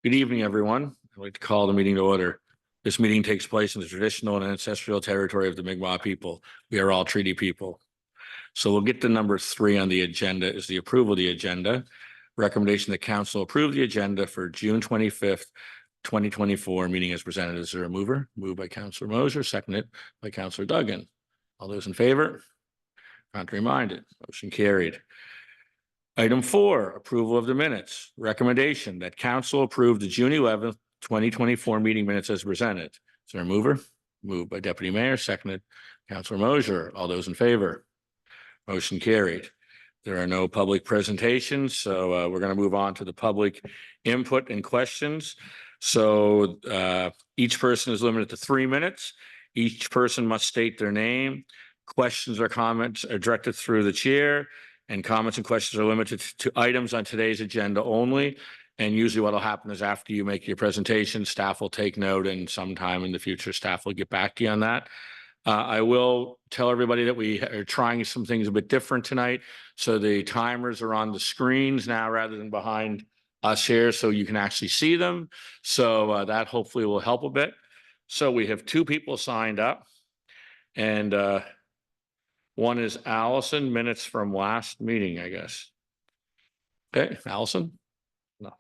Good evening, everyone. I'd like to call the meeting to order. This meeting takes place in the traditional and ancestral territory of the Mi'kmaq people. We are all treaty people. So we'll get to number 3 on the agenda is the approval of the agenda. Recommendation that council approve the agenda for June 25th, 2024 meeting as presented. Is there a mover? Moved by Councillor Moser, seconded by Councillor Duggan. All those in favor? Contrary minded, motion carried. Item 4, approval of the minutes. Recommendation that council approve the June 11th, 2024 meeting minutes as presented. Is there a mover? Moved by Deputy Mayor, seconded Councillor Moser. All those in favor? Motion carried. There are no public presentations, so we're going to move on to the public input and questions. So each person is limited to 3 minutes. Each person must state their name. Questions or comments are directed through the chair, and comments and questions are limited to items on today's agenda only. And usually what will happen is after you make your presentation, staff will take note, and sometime in the future, staff will get back to you on that. I will tell everybody that we are trying some things a bit different tonight. So the timers are on the screens now rather than behind us here, so you can actually see them. So that hopefully will help a bit. So we have 2 people signed up, and one is Allison, minutes from last meeting, I guess. Okay, Allison? No.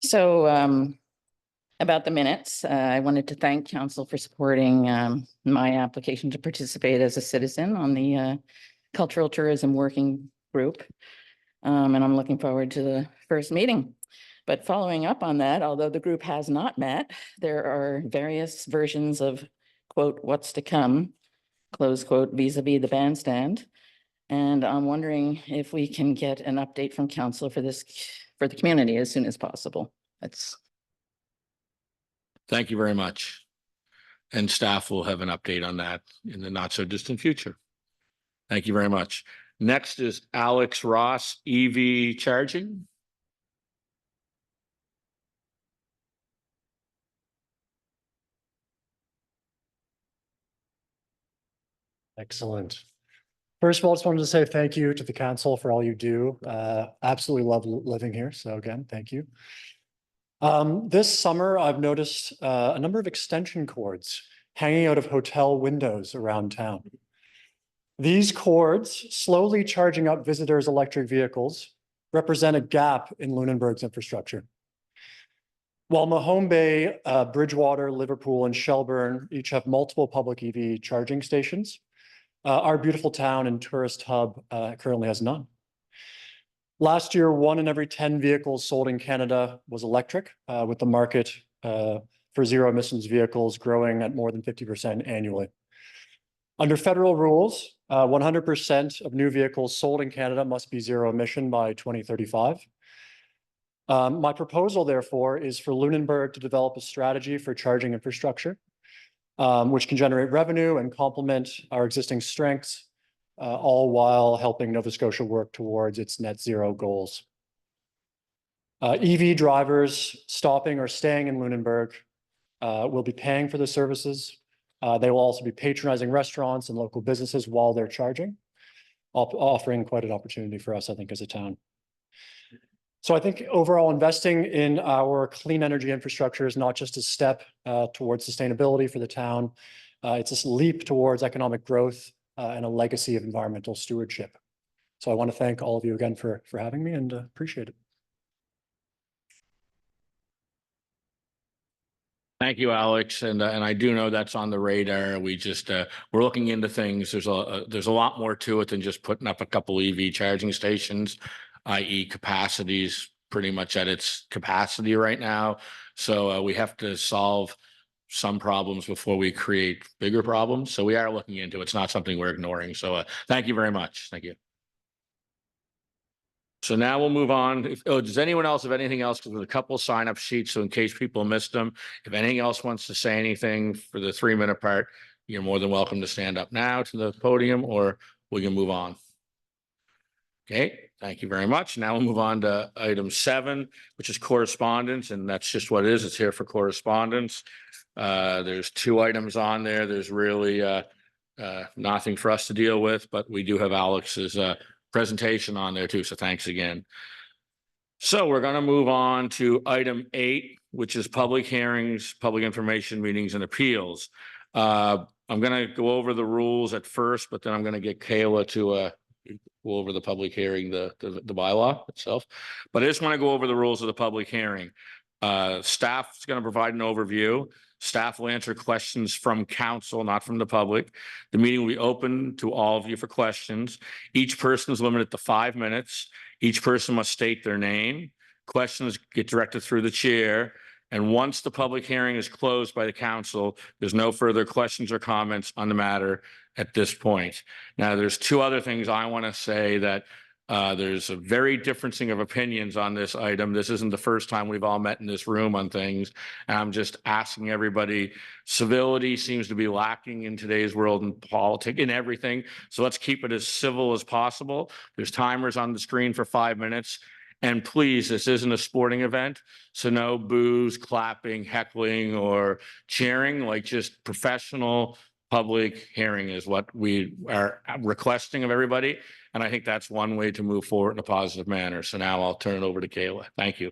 So about the minutes, I wanted to thank council for supporting my application to participate as a citizen on the Cultural Tourism Working Group. And I'm looking forward to the first meeting. But following up on that, although the group has not met, there are various versions of, quote, what's to come, close quote, vis-a-vis the bandstand. And I'm wondering if we can get an update from council for this, for the community as soon as possible. That's. Thank you very much. And staff will have an update on that in the not so distant future. Thank you very much. Next is Alex Ross, EV charging. Excellent. First of all, I just wanted to say thank you to the council for all you do. Absolutely love living here. So again, thank you. This summer, I've noticed a number of extension cords hanging out of hotel windows around town. These cords, slowly charging up visitors' electric vehicles, represent a gap in Lunenburg's infrastructure. While Mahone Bay, Bridgewater, Liverpool, and Shelburne each have multiple public EV charging stations, our beautiful town and tourist hub currently has none. Last year, 1 in every 10 vehicles sold in Canada was electric, with the market for zero emissions vehicles growing at more than 50% annually. Under federal rules, 100% of new vehicles sold in Canada must be zero emission by 2035. My proposal, therefore, is for Lunenburg to develop a strategy for charging infrastructure, which can generate revenue and complement our existing strengths, all while helping Nova Scotia work towards its net zero goals. EV drivers stopping or staying in Lunenburg will be paying for the services. They will also be patronizing restaurants and local businesses while they're charging, offering quite an opportunity for us, I think, as a town. So I think overall investing in our clean energy infrastructure is not just a step towards sustainability for the town. It's a leap towards economic growth and a legacy of environmental stewardship. So I want to thank all of you again for having me, and appreciate it. Thank you, Alex. And I do know that's on the radar. We just we're looking into things. There's a lot more to it than just putting up a couple EV charging stations, i.e. capacities pretty much at its capacity right now. So we have to solve some problems before we create bigger problems. So we are looking into it. It's not something we're ignoring. So thank you very much. Thank you. So now we'll move on. Does anyone else have anything else? Because there's a couple sign-up sheets, so in case people missed them, if anything else wants to say anything for the 3-minute part, you're more than welcome to stand up now to the podium, or we can move on. Okay, thank you very much. Now we'll move on to item 7, which is correspondence, and that's just what it is. It's here for correspondence. There's 2 items on there. There's really nothing for us to deal with, but we do have Alex's presentation on there too. So thanks again. So we're going to move on to item 8, which is public hearings, public information meetings and appeals. I'm going to go over the rules at first, but then I'm going to get Kayla to go over the public hearing, the bylaw itself. But I just want to go over the rules of the public hearing. Staff is going to provide an overview. Staff will answer questions from council, not from the public. The meeting will be open to all of you for questions. Each person is limited to 5 minutes. Each person must state their name. Questions get directed through the chair. And once the public hearing is closed by the council, there's no further questions or comments on the matter at this point. Now, there's 2 other things I want to say that there's a very differencing of opinions on this item. This isn't the first time we've all met in this room on things. And I'm just asking everybody, civility seems to be lacking in today's world in politics, in everything. So let's keep it as civil as possible. There's timers on the screen for 5 minutes. And please, this isn't a sporting event. So no boos, clapping, heckling, or cheering, like just professional public hearing is what we are requesting of everybody. And I think that's one way to move forward in a positive manner. So now I'll turn it over to Kayla. Thank you.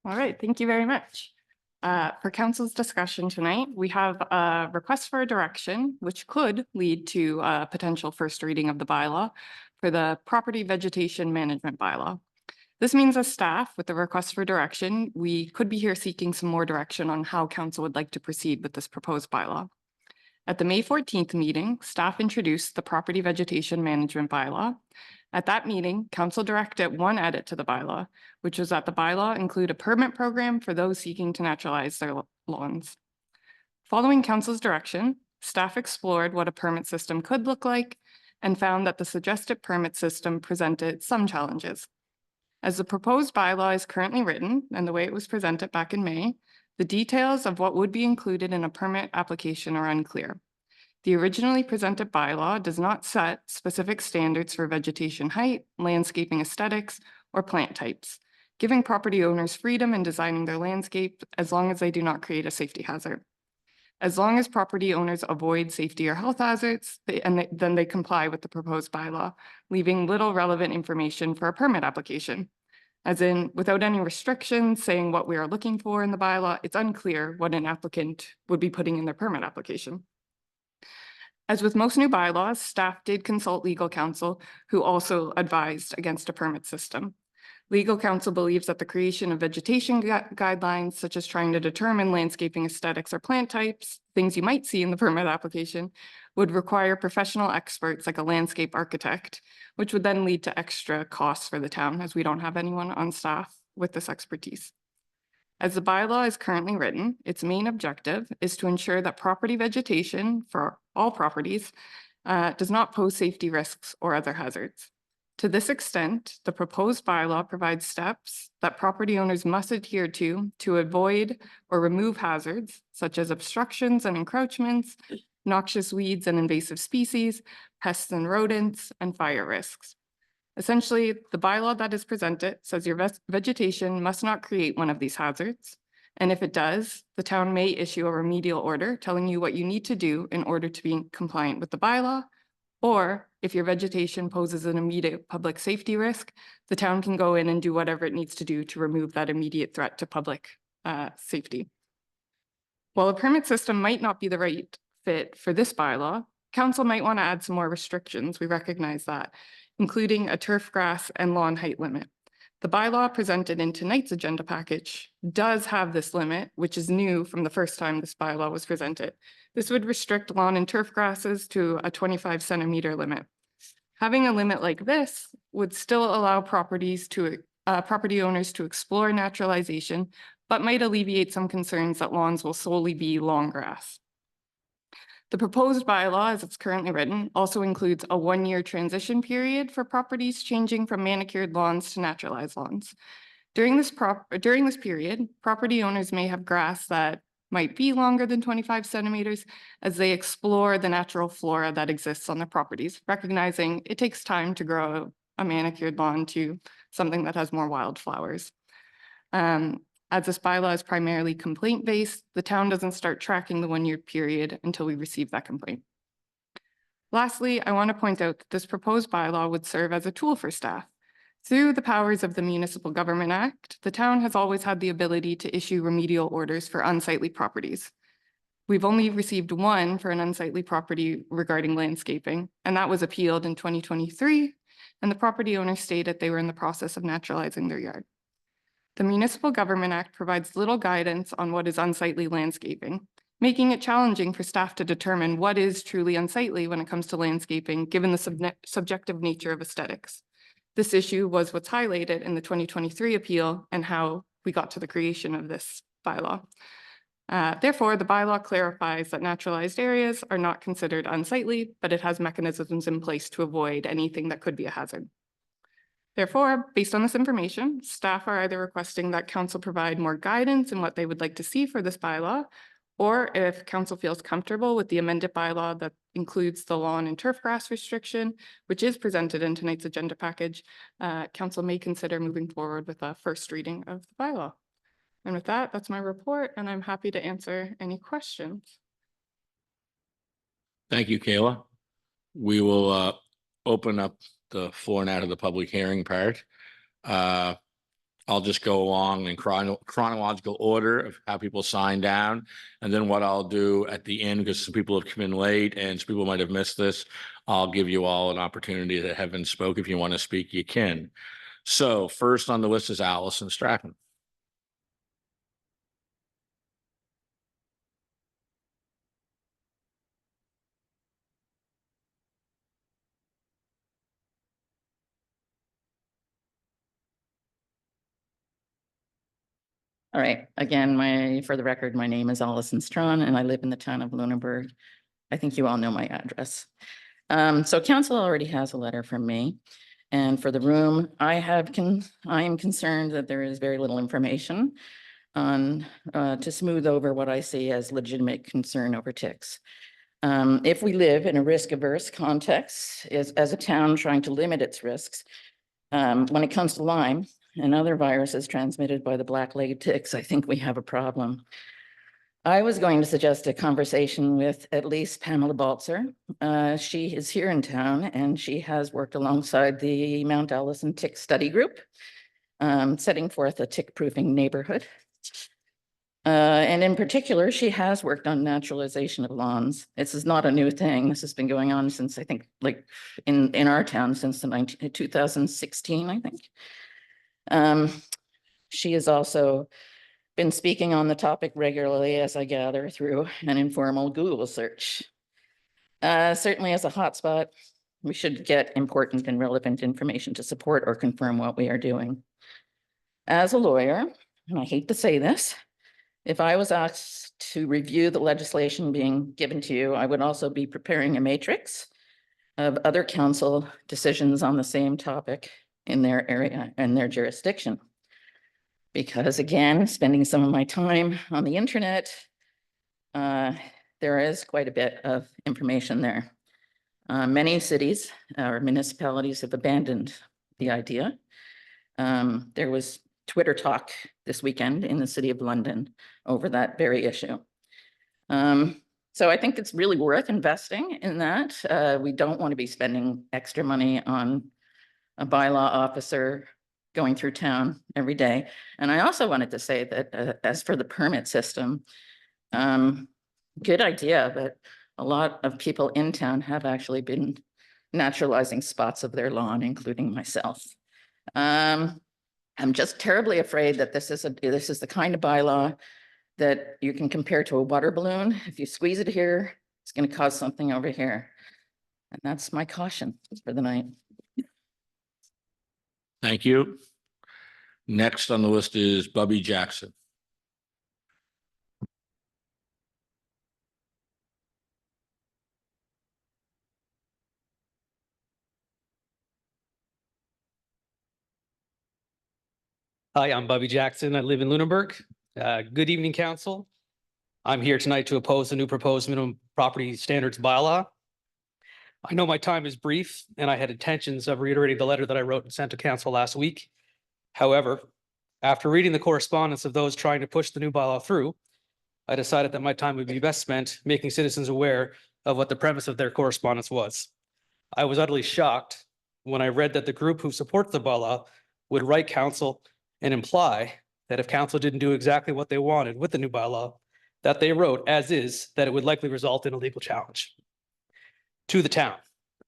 All right, thank you very much. For council's discussion tonight, we have a request for a direction, which could lead to a potential first reading of the bylaw for the property vegetation management bylaw. This means as staff with the request for direction, we could be here seeking some more direction on how council would like to proceed with this proposed bylaw. At the May 14th meeting, staff introduced the property vegetation management bylaw. At that meeting, council directed one edit to the bylaw, which was that the bylaw include a permit program for those seeking to naturalize their lawns. Following council's direction, staff explored what a permit system could look like and found that the suggested permit system presented some challenges. As the proposed bylaw is currently written and the way it was presented back in May, the details of what would be included in a permit application are unclear. The originally presented bylaw does not set specific standards for vegetation height, landscaping aesthetics, or plant types, giving property owners freedom in designing their landscape as long as they do not create a safety hazard. As long as property owners avoid safety or health hazards, then they comply with the proposed bylaw, leaving little relevant information for a permit application. As in, without any restrictions saying what we are looking for in the bylaw, it's unclear what an applicant would be putting in their permit application. As with most new bylaws, staff did consult legal counsel, who also advised against a permit system. Legal counsel believes that the creation of vegetation guidelines, such as trying to determine landscaping aesthetics or plant types, things you might see in the permit application, would require professional experts like a landscape architect, which would then lead to extra costs for the town, as we don't have anyone on staff with this expertise. As the bylaw is currently written, its main objective is to ensure that property vegetation for all properties does not pose safety risks or other hazards. To this extent, the proposed bylaw provides steps that property owners must adhere to avoid or remove hazards such as obstructions and encroachments, noxious weeds and invasive species, pests and rodents, and fire risks. Essentially, the bylaw that is presented says your vegetation must not create one of these hazards. And if it does, the town may issue a remedial order telling you what you need to do in order to be compliant with the bylaw. Or if your vegetation poses an immediate public safety risk, the town can go in and do whatever it needs to do to remove that immediate threat to public safety. While a permit system might not be the right fit for this bylaw, council might want to add some more restrictions. We recognize that, including a turf grass and lawn height limit. The bylaw presented in tonight's agenda package does have this limit, which is new from the first time this bylaw was presented. This would restrict lawn and turf grasses to a 25 centimeter limit. Having a limit like this would still allow property owners to explore naturalization, but might alleviate some concerns that lawns will solely be long grass. The proposed bylaw, as it's currently written, also includes a 1-year transition period for properties changing from manicured lawns to naturalized lawns. During this period, property owners may have grass that might be longer than 25 centimeters as they explore the natural flora that exists on their properties, recognizing it takes time to grow a manicured lawn to something that has more wildflowers. As this bylaw is primarily complaint-based, the town doesn't start tracking the 1-year period until we receive that complaint. Lastly, I want to point out that this proposed bylaw would serve as a tool for staff. Through the powers of the Municipal Government Act, the town has always had the ability to issue remedial orders for unsightly properties. We've only received one for an unsightly property regarding landscaping, and that was appealed in 2023, and the property owner stated they were in the process of naturalizing their yard. The Municipal Government Act provides little guidance on what is unsightly landscaping, making it challenging for staff to determine what is truly unsightly when it comes to landscaping, given the subjective nature of aesthetics. This issue was what's highlighted in the 2023 appeal and how we got to the creation of this bylaw. Therefore, the bylaw clarifies that naturalized areas are not considered unsightly, but it has mechanisms in place to avoid anything that could be a hazard. Therefore, based on this information, staff are either requesting that council provide more guidance in what they would like to see for this bylaw, or if council feels comfortable with the amended bylaw that includes the lawn and turf grass restriction, which is presented in tonight's agenda package, council may consider moving forward with a first reading of the bylaw. And with that, that's my report, and I'm happy to answer any questions. Thank you, Kayla. We will open up the floor now to the public hearing part. I'll just go along in chronological order of how people sign down. And then what I'll do at the end, because some people have come in late and some people might have missed this, I'll give you all an opportunity that haven't spoke. If you want to speak, you can. So first on the list is Allison Stratton. All right, again, for the record, my name is Allison Strawn and I live in the town of Lunenburg. I think you all know my address. So council already has a letter from me. And for the room, I am concerned that there is very little information on to smooth over what I see as legitimate concern over ticks. If we live in a risk-averse context, as a town trying to limit its risks, when it comes to Lyme and other viruses transmitted by the black-legged ticks, I think we have a problem. I was going to suggest a conversation with at least Pamela Baltzer. She is here in town and she has worked alongside the Mount Allison Tick Study Group, setting forth a tick-proofing neighborhood. And in particular, she has worked on naturalization of lawns. This is not a new thing. This has been going on since, I think, like in our town since 2016, I think. She has also been speaking on the topic regularly, as I gather, through an informal Google search. Certainly as a hotspot, we should get important and relevant information to support or confirm what we are doing. As a lawyer, and I hate to say this, if I was asked to review the legislation being given to you, I would also be preparing a matrix of other council decisions on the same topic in their area and their jurisdiction. Because again, spending some of my time on the internet, there is quite a bit of information there. Many cities or municipalities have abandoned the idea. There was Twitter talk this weekend in the city of London over that very issue. So I think it's really worth investing in that. We don't want to be spending extra money on a bylaw officer going through town every day. And I also wanted to say that as for the permit system, good idea, but a lot of people in town have actually been naturalizing spots of their lawn, including myself. I'm just terribly afraid that this is the kind of bylaw that you can compare to a water balloon. If you squeeze it here, it's going to cause something over here. And that's my caution for the night. Thank you. Next on the list is Bubby Jackson. Hi, I'm Bubby Jackson. I live in Lunenburg. Good evening, council. I'm here tonight to oppose the new proposed minimum property standards bylaw. I know my time is brief and I had intentions of reiterating the letter that I wrote and sent to council last week. However, After reading the correspondence of those trying to push the new bylaw through, I decided that my time would be best spent making citizens aware of what the premise of their correspondence was. I was utterly shocked when I read that the group who supports the bylaw would write council and imply that if council didn't do exactly what they wanted with the new bylaw, that they wrote as is, that it would likely result in a legal challenge to the town,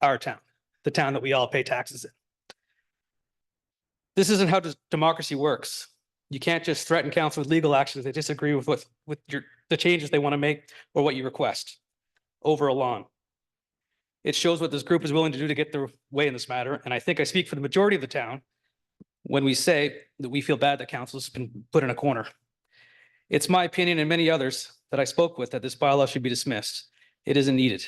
our town, the town that we all pay taxes in. This isn't how democracy works. You can't just threaten council with legal action if they disagree with the changes they want to make or what you request over a lawn. It shows what this group is willing to do to get their way in this matter. And I think I speak for the majority of the town when we say that we feel bad that council's been put in a corner. It's my opinion and many others that I spoke with that this bylaw should be dismissed. It isn't needed.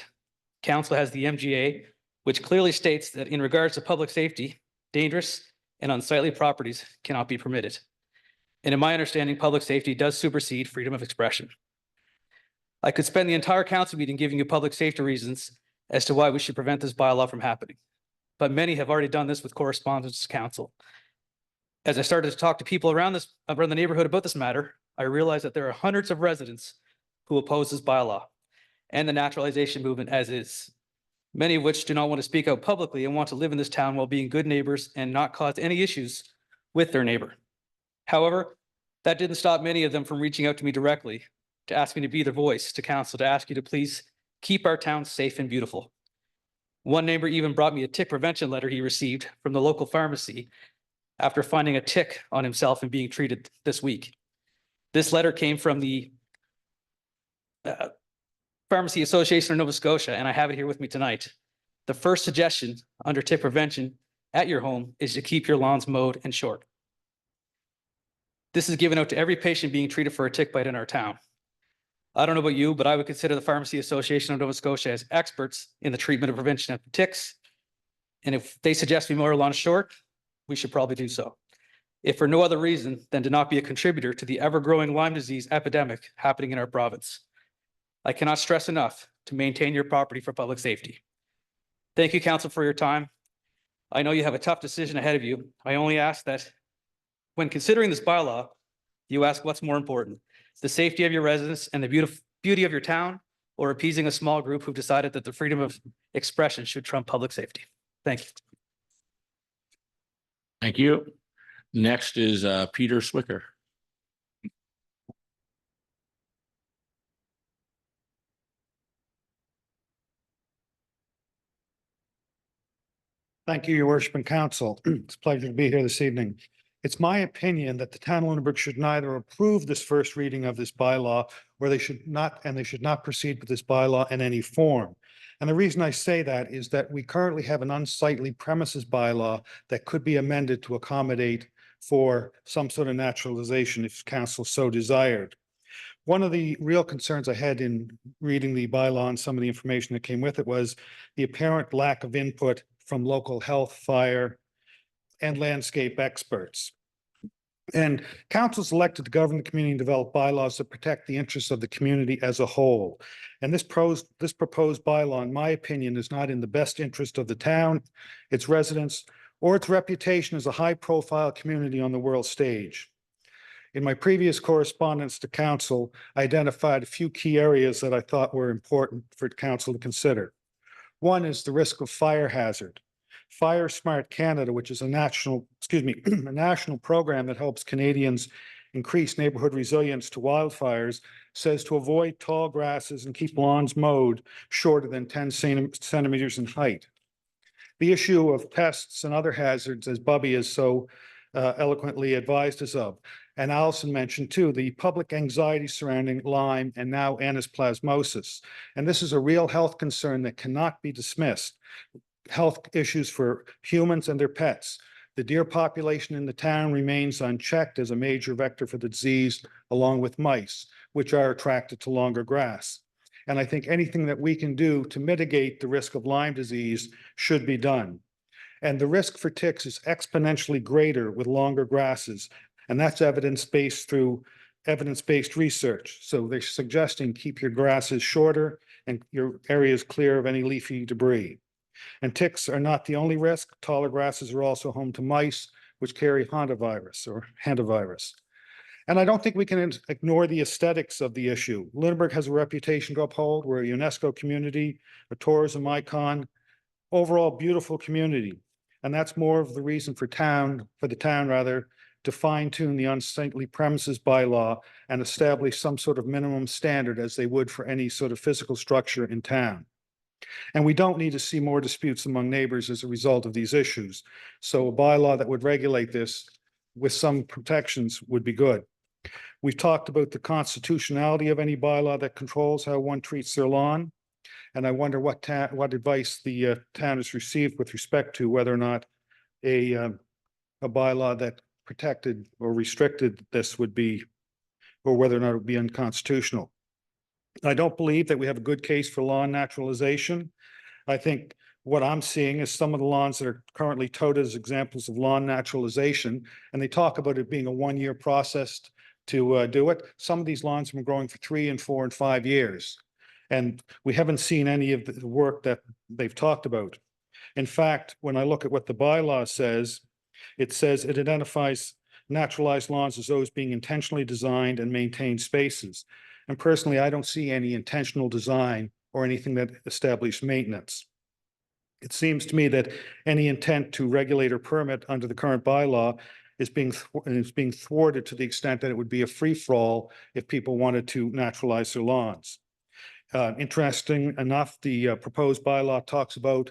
Council has the MGA, which clearly states that in regards to public safety, dangerous and unsightly properties cannot be permitted. And in my understanding, public safety does supersede freedom of expression. I could spend the entire council meeting giving you public safety reasons as to why we should prevent this bylaw from happening. But many have already done this with correspondence to council. As I started to talk to people around the neighborhood about this matter, I realized that there are hundreds of residents who oppose this bylaw and the naturalization movement as is, many of which do not want to speak out publicly and want to live in this town while being good neighbors and not cause any issues with their neighbor. However, that didn't stop many of them from reaching out to me directly to ask me to be their voice to council, to ask you to please keep our town safe and beautiful. One neighbor even brought me a tick prevention letter he received from the local pharmacy after finding a tick on himself and being treated this week. This letter came from the Pharmacy Association of Nova Scotia, and I have it here with me tonight. The first suggestion under tick prevention at your home is to keep your lawns mowed and short. This is given out to every patient being treated for a tick bite in our town. I don't know about you, but I would consider the Pharmacy Association of Nova Scotia as experts in the treatment and prevention of ticks. And if they suggest we mow our lawns short, we should probably do so. If for no other reason than to not be a contributor to the ever-growing Lyme disease epidemic happening in our province. I cannot stress enough to maintain your property for public safety. Thank you, council, for your time. I know you have a tough decision ahead of you. I only ask that when considering this bylaw, you ask what's more important, the safety of your residents and the beauty of your town, or appeasing a small group who've decided that the freedom of expression should trump public safety. Thank you. Thank you. Next is Peter Swicker. Thank you, your worship and council. It's a pleasure to be here this evening. It's my opinion that the town of Lunenburg should neither approve this first reading of this bylaw, or they should not proceed with this bylaw in any form. And the reason I say that is that we currently have an unsightly premises bylaw that could be amended to accommodate for some sort of naturalization if council so desired. One of the real concerns I had in reading the bylaw and some of the information that came with it was the apparent lack of input from local health, fire, and landscape experts. And council's elected to govern the community and develop bylaws that protect the interests of the community as a whole. And this proposed bylaw, in my opinion, is not in the best interest of the town, its residents, or its reputation as a high-profile community on the world stage. In my previous correspondence to council, I identified a few key areas that I thought were important for council to consider. One is the risk of fire hazard. Fire Smart Canada, which is a national program that helps Canadians increase neighborhood resilience to wildfires, says to avoid tall grasses and keep lawns mowed shorter than 10 centimeters in height. The issue of pests and other hazards, as Bubby has so eloquently advised us of, and Allison mentioned too, the public anxiety surrounding Lyme and now anaplasmosis. And this is a real health concern that cannot be dismissed. Health issues for humans and their pets. The deer population in the town remains unchecked as a major vector for the disease, along with mice, which are attracted to longer grass. And I think anything that we can do to mitigate the risk of Lyme disease should be done. And the risk for ticks is exponentially greater with longer grasses, and that's evidence-based through evidence-based research. So they're suggesting keep your grasses shorter and your areas clear of any leafy debris. And ticks are not the only risk. Taller grasses are also home to mice, which carry hantavirus. And I don't think we can ignore the aesthetics of the issue. Lunenburg has a reputation to uphold. We're a UNESCO community, a tourism icon, overall beautiful community. And that's more of the reason for the town rather, to fine tune the unsightly premises bylaw and establish some sort of minimum standard as they would for any sort of physical structure in town. And we don't need to see more disputes among neighbors as a result of these issues. So a bylaw that would regulate this with some protections would be good. We've talked about the constitutionality of any bylaw that controls how one treats their lawn. And I wonder what advice the town has received with respect to whether or not a bylaw that protected or restricted this would be, or whether or not it would be unconstitutional. I don't believe that we have a good case for lawn naturalization. I think what I'm seeing is some of the lawns that are currently touted as examples of lawn naturalization, and they talk about it being a 1-year process to do it. Some of these lawns have been growing for 3 and 4 and 5 years. And we haven't seen any of the work that they've talked about. In fact, when I look at what the bylaw says, it identifies naturalized lawns as those being intentionally designed and maintained spaces. And personally, I don't see any intentional design or anything that establishes maintenance. It seems to me that any intent to regulate or permit under the current bylaw is being thwarted to the extent that it would be a free-for-all if people wanted to naturalize their lawns. Interesting enough, the proposed bylaw talks about,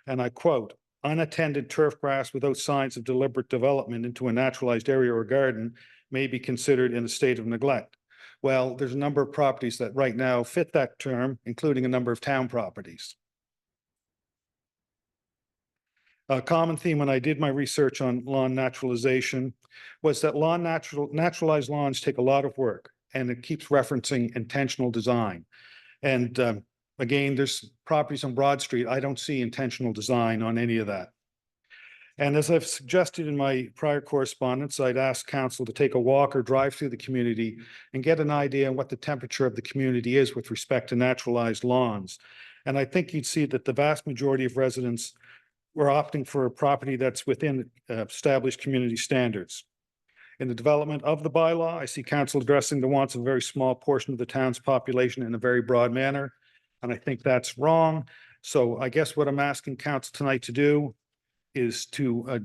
and I quote, unattended turf grass without signs of deliberate development into a naturalized area or garden may be considered in a state of neglect. Well, there's a number of properties that right now fit that term, including a number of town properties. A common theme when I did my research on lawn naturalization was that naturalized lawns take a lot of work, and it keeps referencing intentional design. And again, there's properties on Broad Street. I don't see intentional design on any of that. And as I've suggested in my prior correspondence, I'd ask council to take a walk or drive through the community and get an idea on what the temperature of the community is with respect to naturalized lawns. And I think you'd see that the vast majority of residents were opting for a property that's within established community standards. In the development of the bylaw, I see council addressing the wants of a very small portion of the town's population in a very broad manner, and I think that's wrong. So I guess what I'm asking council tonight to do is to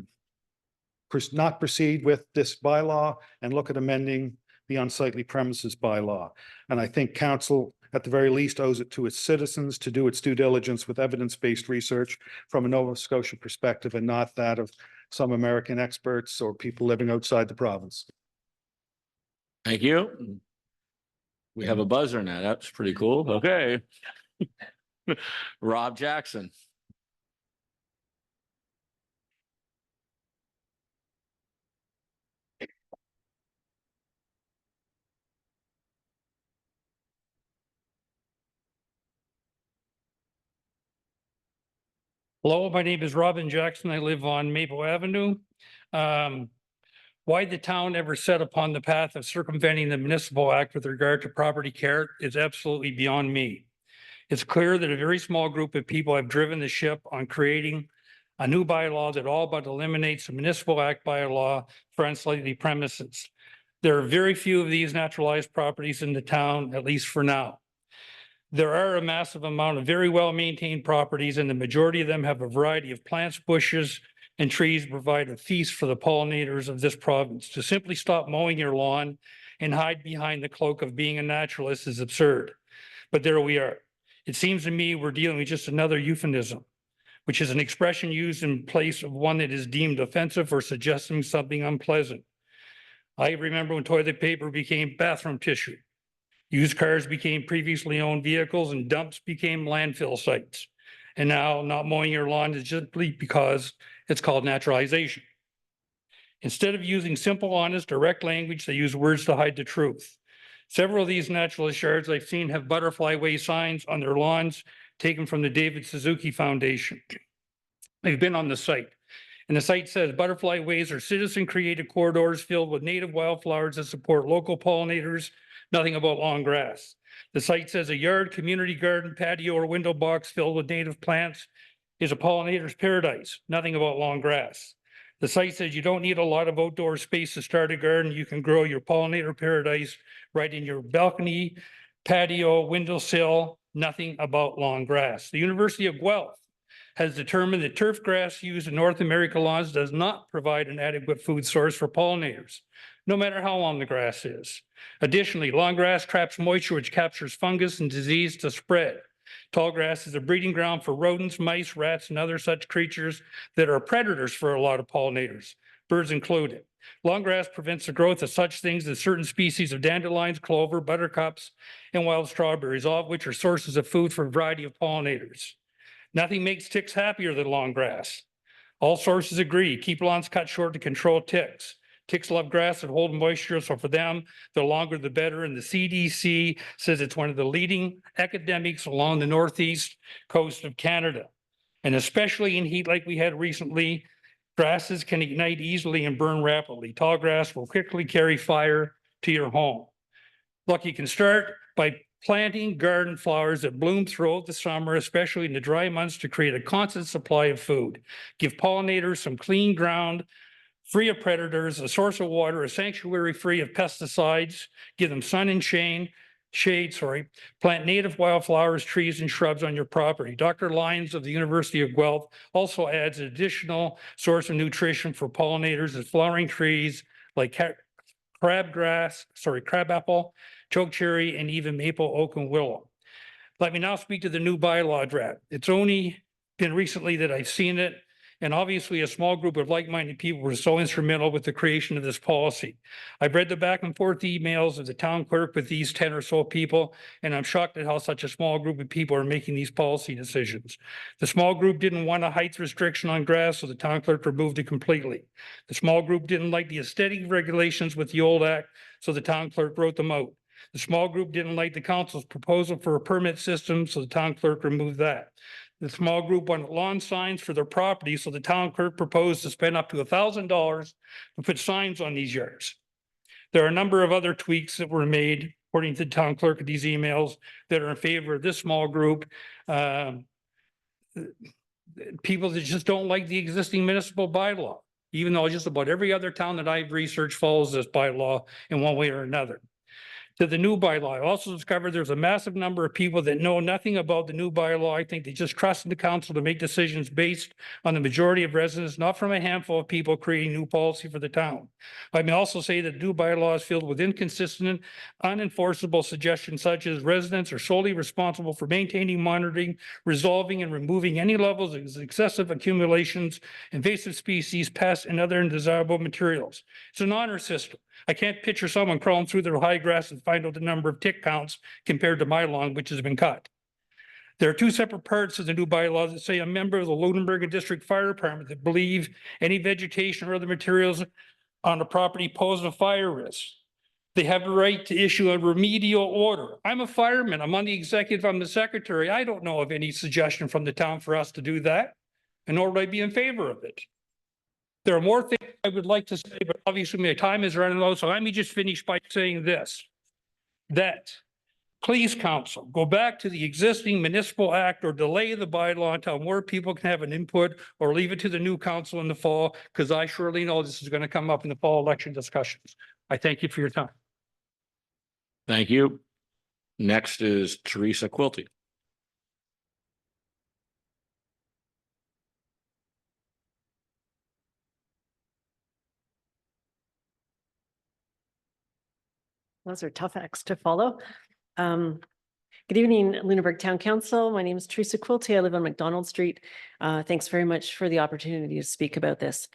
not proceed with this bylaw and look at amending the unsightly premises bylaw. And I think council, at the very least, owes it to its citizens to do its due diligence with evidence-based research from a Nova Scotia perspective and not that of some American experts or people living outside the province. Thank you. We have a buzzer now. That's pretty cool. Okay. Rob Jackson. Hello, my name is Robin Jackson. I live on Maple Avenue. Why the town ever set upon the path of circumventing the municipal act with regard to property care is absolutely beyond me. It's clear that a very small group of people have driven the ship on creating a new bylaw that all but eliminates the municipal act bylaw for unsightly premises. There are very few of these naturalized properties in the town, at least for now. There are a massive amount of very well-maintained properties, and the majority of them have a variety of plants, bushes, and trees provide a feast for the pollinators of this province. To simply stop mowing your lawn and hide behind the cloak of being a naturalist is absurd. But there we are. It seems to me we're dealing with just another euphemism, which is an expression used in place of one that is deemed offensive or suggesting something unpleasant. I remember when toilet paper became bathroom tissue. Used cars became previously owned vehicles and dumps became landfill sites. And now not mowing your lawn is simply because it's called naturalization. Instead of using simple, honest, direct language, they use words to hide the truth. Several of these naturalist yards I've seen have butterfly way signs on their lawns taken from the David Suzuki Foundation. I've been on the site, and the site says butterfly ways are citizen-created corridors filled with native wildflowers that support local pollinators, nothing about long grass. The site says a yard, community garden, patio, or window box filled with native plants is a pollinator's paradise, nothing about long grass. The site says you don't need a lot of outdoor space to start a garden. You can grow your pollinator paradise right in your balcony, patio, windowsill, nothing about lawn grass. The University of Guelph has determined that turf grass used in North America lawns does not provide an adequate food source for pollinators, no matter how long the grass is. Additionally, lawn grass traps moisture, which captures fungus and disease to spread. Tall grass is a breeding ground for rodents, mice, rats, and other such creatures that are predators for a lot of pollinators, birds included. Long grass prevents the growth of such things as certain species of dandelions, clover, buttercups, and wild strawberries, all of which are sources of food for a variety of pollinators. Nothing makes ticks happier than long grass. All sources agree, keep lawns cut short to control ticks. Ticks love grass that hold moisture, so for them, the longer the better. And the CDC says it's one of the leading epidemics along the northeast coast of Canada. And especially in heat like we had recently, grasses can ignite easily and burn rapidly. Tall grass will quickly carry fire to your home. Look, you can start by planting garden flowers that bloom throughout the summer, especially in the dry months, to create a constant supply of food. Give pollinators some clean ground, free of predators, a source of water, a sanctuary free of pesticides, give them sun and shade, plant native wildflowers, trees, and shrubs on your property. Dr. Lyons of the University of Guelph also adds an additional source of nutrition for pollinators as flowering trees like crabapple, chokecherry, and even maple, oak, and willow. Let me now speak to the new bylaw draft. It's only been recently that I've seen it, and obviously a small group of like-minded people were so instrumental with the creation of this policy. I've read the back and forth emails of the town clerk with these 10 or so people, and I'm shocked at how such a small group of people are making these policy decisions. The small group didn't want a height restriction on grass, so the town clerk removed it completely. The small group didn't like the aesthetic regulations with the old act, so the town clerk wrote them out. The small group didn't like the council's proposal for a permit system, so the town clerk removed that. The small group wanted lawn signs for their property, so the town clerk proposed to spend up to $1,000 to put signs on these yards. There are a number of other tweaks that were made, according to the town clerk of these emails, that are in favor of this small group. People that just don't like the existing municipal bylaw, even though just about every other town that I've researched follows this bylaw in one way or another. To the new bylaw, I also discovered there's a massive number of people that know nothing about the new bylaw. I think they just trust the council to make decisions based on the majority of residents, not from a handful of people creating new policy for the town. I may also say that new bylaw is filled with inconsistent, unenforceable suggestions such as residents are solely responsible for maintaining, monitoring, resolving, and removing any levels of excessive accumulations, invasive species, pests, and other undesirable materials. It's an honor system. I can't picture someone crawling through their high grass and find out the number of tick counts compared to my lawn, which has been cut. There are two separate parts of the new bylaws that say a member of the Lunenburg District Fire Department that believe any vegetation or other materials on the property pose a fire risk. They have the right to issue a remedial order. I'm a fireman. I'm on the executive. I'm the secretary. I don't know of any suggestion from the town for us to do that, and nor would I be in favor of it. There are more things I would like to say, but obviously my time is running low. So let me just finish by saying this, that please, council, go back to the existing municipal act or delay the bylaw until more people can have an input, or leave it to the new council in the fall, because I surely know this is going to come up in the fall election discussions. I thank you for your time. Thank you. Next is Teresa Quilty. Those are tough acts to follow. Good evening, Lunenburg Town Council. My name is Teresa Quilty. I live on McDonald Street. Thanks very much for the opportunity to speak about this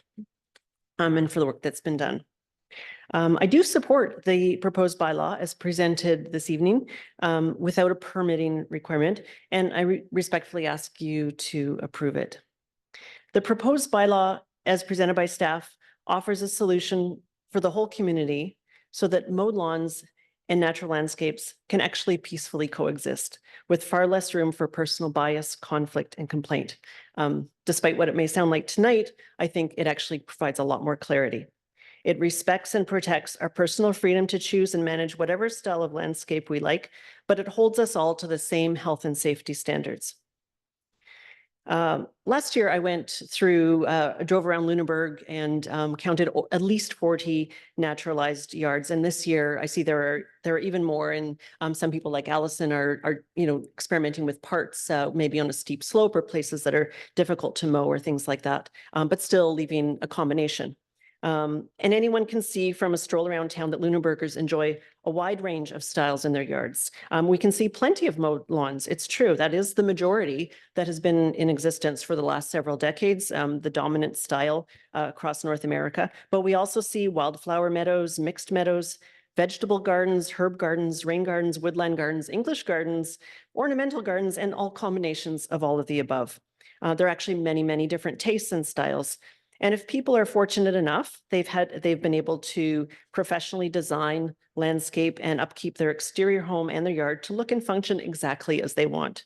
and for the work that's been done. I do support the proposed bylaw as presented this evening without a permitting requirement, and I respectfully ask you to approve it. The proposed bylaw as presented by staff offers a solution for the whole community so that mowed lawns and natural landscapes can actually peacefully coexist with far less room for personal bias, conflict, and complaint. Despite what it may sound like tonight, I think it actually provides a lot more clarity. It respects and protects our personal freedom to choose and manage whatever style of landscape we like, but it holds us all to the same health and safety standards. Last year, I went through, drove around Lunenburg and counted at least 40 naturalized yards. And this year, I see there are even more. And some people like Allison are experimenting with parts, maybe on a steep slope or places that are difficult to mow or things like that, but still leaving a combination. And anyone can see from a stroll around town that Lunenburgers enjoy a wide range of styles in their yards. We can see plenty of mowed lawns. It's true. That is the majority that has been in existence for the last several decades, the dominant style across North America. But we also see wildflower meadows, mixed meadows, vegetable gardens, herb gardens, rain gardens, woodland gardens, English gardens, ornamental gardens, and all combinations of all of the above. There are actually many, many different tastes and styles. And if people are fortunate enough, they've been able to professionally design, landscape, and upkeep their exterior home and their yard to look and function exactly as they want.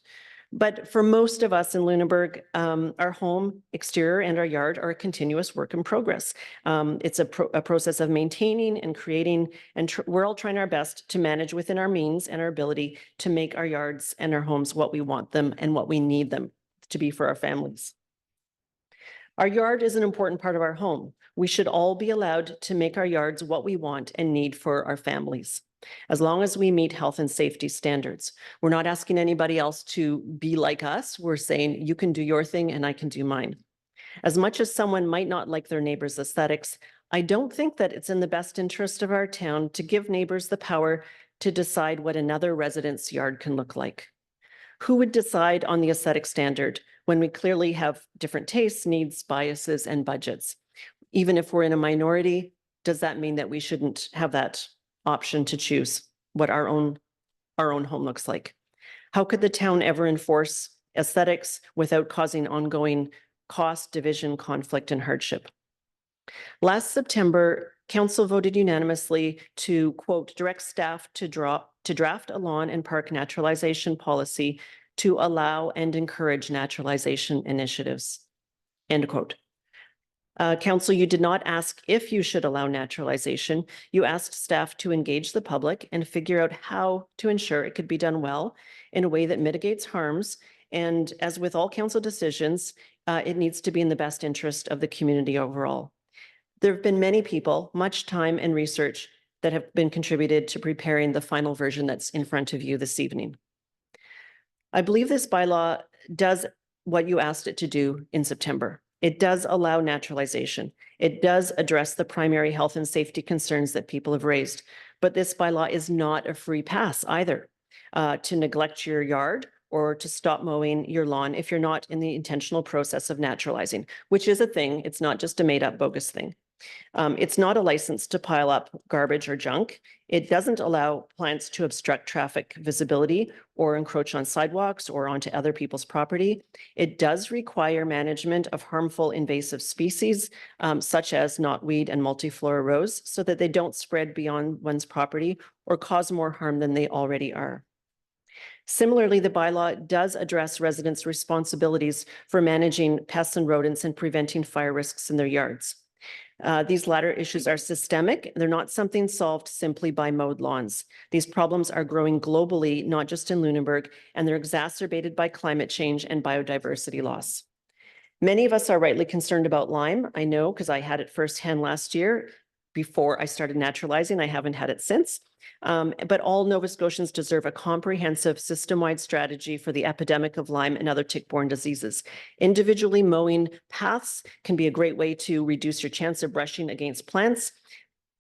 But for most of us in Lunenburg, our home, exterior, and our yard are a continuous work in progress. It's a process of maintaining and creating, and we're all trying our best to manage within our means and our ability to make our yards and our homes what we want them and what we need them to be for our families. Our yard is an important part of our home. We should all be allowed to make our yards what we want and need for our families, as long as we meet health and safety standards. We're not asking anybody else to be like us. We're saying you can do your thing and I can do mine. As much as someone might not like their neighbor's aesthetics, I don't think that it's in the best interest of our town to give neighbors the power to decide what another resident's yard can look like. Who would decide on the aesthetic standard when we clearly have different tastes, needs, biases, and budgets? Even if we're in a minority, does that mean that we shouldn't have that option to choose what our own home looks like? How could the town ever enforce aesthetics without causing ongoing cost, division, conflict, and hardship? Last September, Council voted unanimously to, quote, direct staff to draft a lawn and park naturalization policy to allow and encourage naturalization initiatives, end quote. Council, you did not ask if you should allow naturalization. You asked staff to engage the public and figure out how to ensure it could be done well in a way that mitigates harms. And as with all council decisions, it needs to be in the best interest of the community overall. There have been many people, much time and research that have been contributed to preparing the final version that's in front of you this evening. I believe this bylaw does what you asked it to do in September. It does allow naturalization. It does address the primary health and safety concerns that people have raised. But this bylaw is not a free pass either to neglect your yard or to stop mowing your lawn if you're not in the intentional process of naturalizing, which is a thing. It's not just a made up bogus thing. It's not a license to pile up garbage or junk. It doesn't allow plants to obstruct traffic visibility or encroach on sidewalks or onto other people's property. It does require management of harmful invasive species, such as knotweed and multiflora rose, so that they don't spread beyond one's property or cause more harm than they already are. Similarly, the bylaw does address residents' responsibilities for managing pests and rodents and preventing fire risks in their yards. These latter issues are systemic. They're not something solved simply by mowed lawns. These problems are growing globally, not just in Lunenburg, and they're exacerbated by climate change and biodiversity loss. Many of us are rightly concerned about Lyme. I know because I had it firsthand last year before I started naturalizing. I haven't had it since. But all Nova Scotians deserve a comprehensive system-wide strategy for the epidemic of Lyme and other tick-borne diseases. Individually mowing paths can be a great way to reduce your chance of brushing against plants,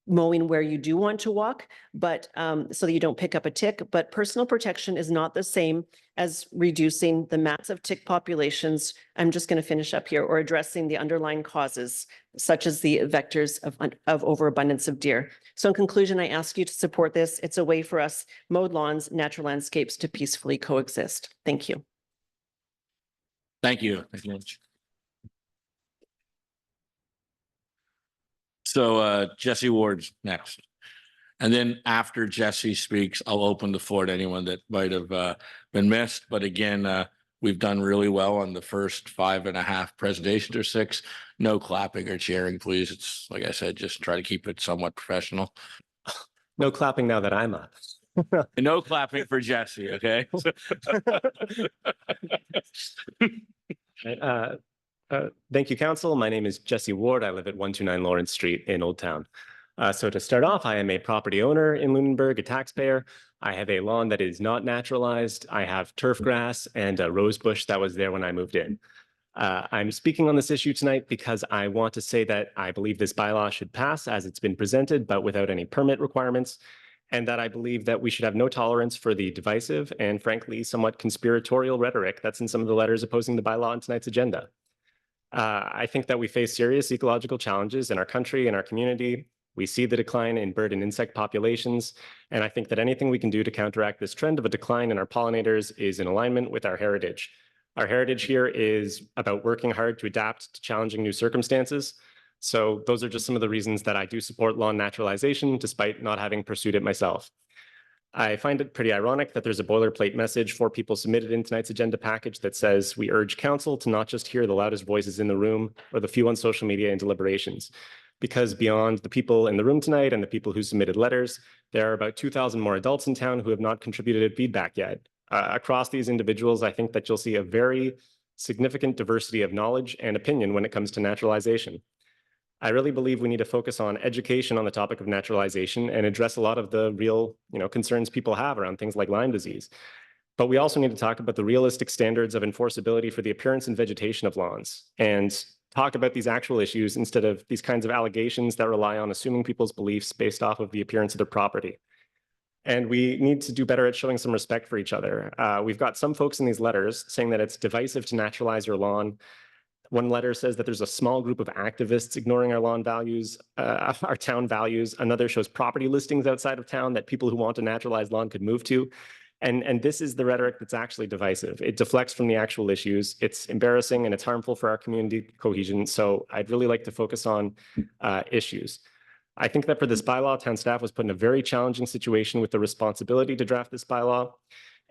mowing where you do want to walk, but so that you don't pick up a tick. But personal protection is not the same as reducing the massive tick populations. I'm just going to finish up here, or addressing the underlying causes, such as the vectors of overabundance of deer. So in conclusion, I ask you to support this. It's a way for us mowed lawns, natural landscapes to peacefully coexist. Thank you. Thank you. Thank you much. So Jesse Ward's next. And then after Jesse speaks, I'll open the floor to anyone that might have been missed. But again, we've done really well on the first 5.5 presentations or 6. No clapping or cheering, please. It's like I said, just try to keep it somewhat professional. No clapping now that I'm up. And no clapping for Jesse, okay? Thank you, Council. My name is Jesse Ward. I live at 129 Lawrence Street in Old Town. So to start off, I am a property owner in Lunenburg, a taxpayer. I have a lawn that is not naturalized. I have turf grass and a rose bush that was there when I moved in. I'm speaking on this issue tonight because I want to say that I believe this bylaw should pass as it's been presented, but without any permit requirements, and that I believe that we should have no tolerance for the divisive and frankly somewhat conspiratorial rhetoric that's in some of the letters opposing the bylaw on tonight's agenda. I think that we face serious ecological challenges in our country and our community. We see the decline in bird and insect populations, and I think that anything we can do to counteract this trend of a decline in our pollinators is in alignment with our heritage. Our heritage here is about working hard to adapt to challenging new circumstances. So those are just some of the reasons that I do support lawn naturalization, despite not having pursued it myself. I find it pretty ironic that there's a boilerplate message for people submitted in tonight's agenda package that says we urge council to not just hear the loudest voices in the room or the few on social media and deliberations, because beyond the people in the room tonight and the people who submitted letters, there are about 2,000 more adults in town who have not contributed feedback yet. Across these individuals, I think that you'll see a very significant diversity of knowledge and opinion when it comes to naturalization. I really believe we need to focus on education on the topic of naturalization and address a lot of the real, concerns people have around things like Lyme disease. But we also need to talk about the realistic standards of enforceability for the appearance and vegetation of lawns and talk about these actual issues instead of these kinds of allegations that rely on assuming people's beliefs based off of the appearance of their property. And we need to do better at showing some respect for each other. We've got some folks in these letters saying that it's divisive to naturalize your lawn. One letter says that there's a small group of activists ignoring our lawn values, our town values. Another shows property listings outside of town that people who want a naturalized lawn could move to. And this is the rhetoric that's actually divisive. It deflects from the actual issues. It's embarrassing and it's harmful for our community cohesion. So I'd really like to focus on issues. I think that for this bylaw, town staff was put in a very challenging situation with the responsibility to draft this bylaw,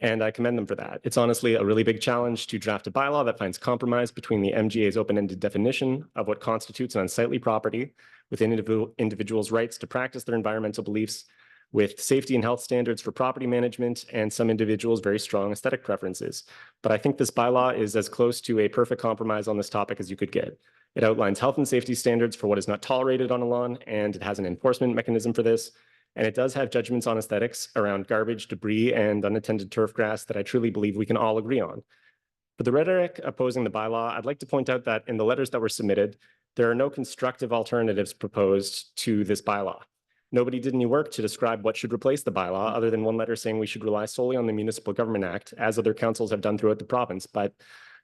and I commend them for that. It's honestly a really big challenge to draft a bylaw that finds compromise between the MGA's open-ended definition of what constitutes an unsightly property within individuals' rights to practice their environmental beliefs, with safety and health standards for property management, and some individuals' very strong aesthetic preferences. But I think this bylaw is as close to a perfect compromise on this topic as you could get. It outlines health and safety standards for what is not tolerated on a lawn, and it has an enforcement mechanism for this. And it does have judgments on aesthetics around garbage, debris, and unattended turf grass that I truly believe we can all agree on. For the rhetoric opposing the bylaw, I'd like to point out that in the letters that were submitted, there are no constructive alternatives proposed to this bylaw. Nobody did any work to describe what should replace the bylaw, other than one letter saying we should rely solely on the Municipal Government Act, as other councils have done throughout the province. But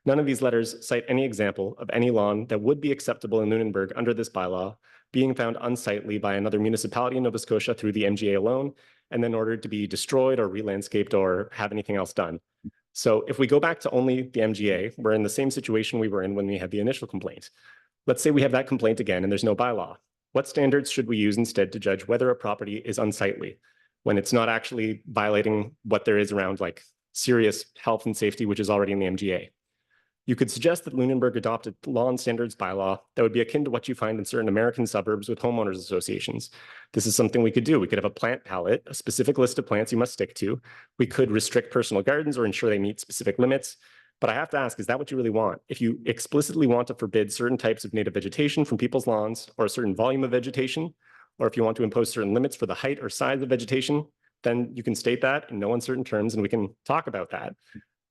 none of these letters cite any example of any lawn that would be acceptable in Lunenburg under this bylaw being found unsightly by another municipality in Nova Scotia through the MGA alone, and then ordered to be destroyed or re-landscaped or have anything else done. So if we go back to only the MGA, we're in the same situation we were in when we had the initial complaint. Let's say we have that complaint again and there's no bylaw. What standards should we use instead to judge whether a property is unsightly when it's not actually violating what there is around like serious health and safety, which is already in the MGA? You could suggest that Lunenburg adopt a lawn standards bylaw that would be akin to what you find in certain American suburbs with homeowners associations. This is something we could do. We could have a plant palette, a specific list of plants you must stick to. We could restrict personal gardens or ensure they meet specific limits. But I have to ask, is that what you really want? If you explicitly want to forbid certain types of native vegetation from people's lawns or a certain volume of vegetation, or if you want to impose certain limits for the height or size of vegetation, then you can state that in no uncertain terms and we can talk about that.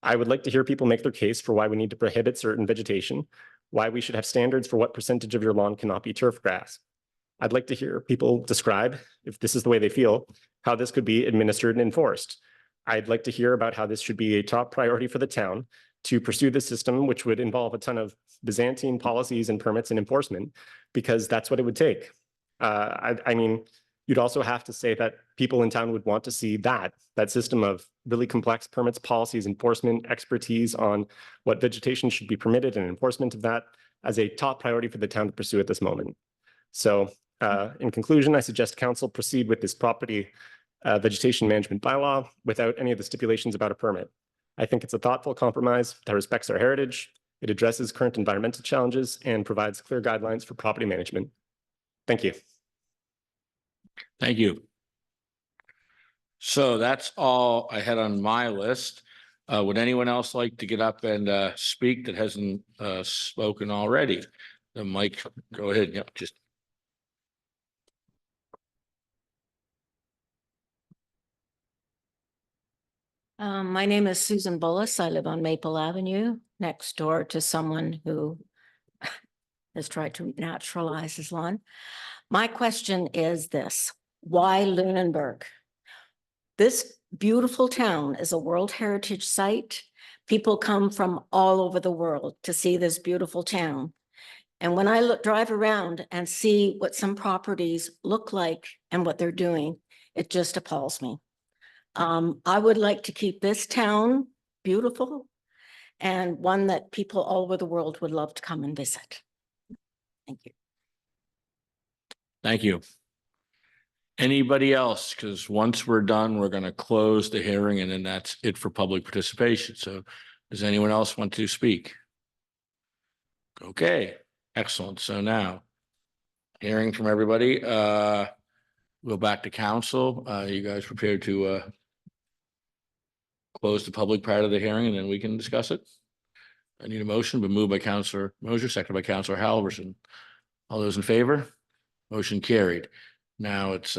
I would like to hear people make their case for why we need to prohibit certain vegetation, why we should have standards for what percentage of your lawn cannot be turf grass. I'd like to hear people describe, if this is the way they feel, how this could be administered and enforced. I'd like to hear about how this should be a top priority for the town to pursue this system, which would involve a ton of Byzantine policies and permits and enforcement, because that's what it would take. I mean, you'd also have to say that people in town would want to see that system of really complex permits, policies, enforcement, expertise on what vegetation should be permitted and enforcement of that as a top priority for the town to pursue at this moment. So in conclusion, I suggest council proceed with this property vegetation management bylaw without any of the stipulations about a permit. I think it's a thoughtful compromise that respects our heritage. It addresses current environmental challenges and provides clear guidelines for property management. Thank you. Thank you. So that's all I had on my list. Would anyone else like to get up and speak that hasn't spoken already? Mike, go ahead. Yeah, just. My name is Susan Bullis. I live on Maple Avenue, next door to someone who has tried to naturalize his lawn. My question is this: why Lunenburg? This beautiful town is a World Heritage Site. People come from all over the world to see this beautiful town. And when I drive around and see what some properties look like and what they're doing, it just appalls me. I would like to keep this town beautiful and one that people all over the world would love to come and visit. Thank you. Thank you. Anybody else? Because once we're done, we're going to close the hearing and then that's it for public participation. So does anyone else want to speak? Okay, excellent. So now hearing from everybody, go back to council. You guys prepared to close the public part of the hearing and then we can discuss it? I need a motion, but moved by Councillor Mosier, seconded by Councillor Halverson. All those in favor? Motion carried. Now it's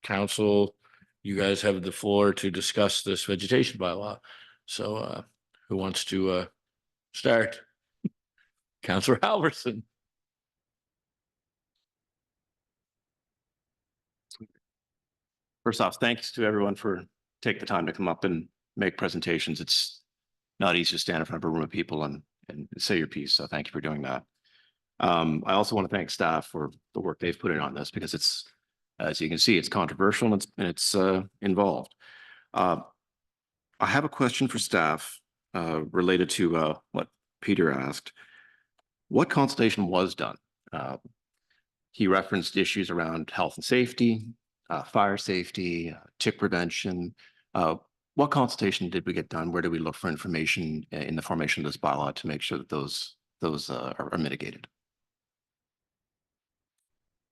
council, you guys have the floor to discuss this vegetation bylaw. So who wants to start? Councillor Halverson. First off, thanks to everyone for taking the time to come up and make presentations. It's not easy to stand in front of a room of people and say your piece. So thank you for doing that. I also want to thank staff for the work they've put in on this because it's, as you can see, it's controversial and it's involved. I have a question for staff related to what Peter asked. What consultation was done? He referenced issues around health and safety, fire safety, tick prevention. What consultation did we get done? Where did we look for information in the formation of this bylaw to make sure that those are mitigated?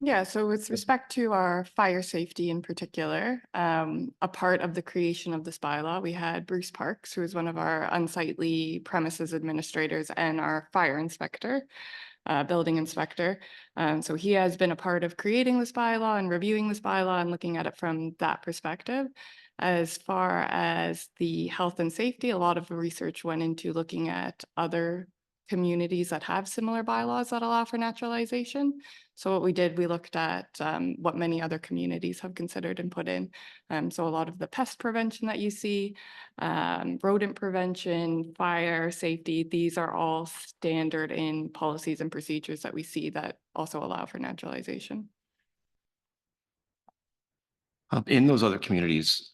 Yeah, so with respect to our fire safety in particular, a part of the creation of this bylaw, we had Bruce Parks, who is one of our unsightly premises administrators and our fire inspector, building inspector. So he has been a part of creating this bylaw and reviewing this bylaw and looking at it from that perspective. As far as the health and safety, a lot of the research went into looking at other communities that have similar bylaws that allow for naturalization. So what we did, we looked at what many other communities have considered and put in. So a lot of the pest prevention that you see, rodent prevention, fire safety, these are all standard in policies and procedures that we see that also allow for naturalization. In those other communities,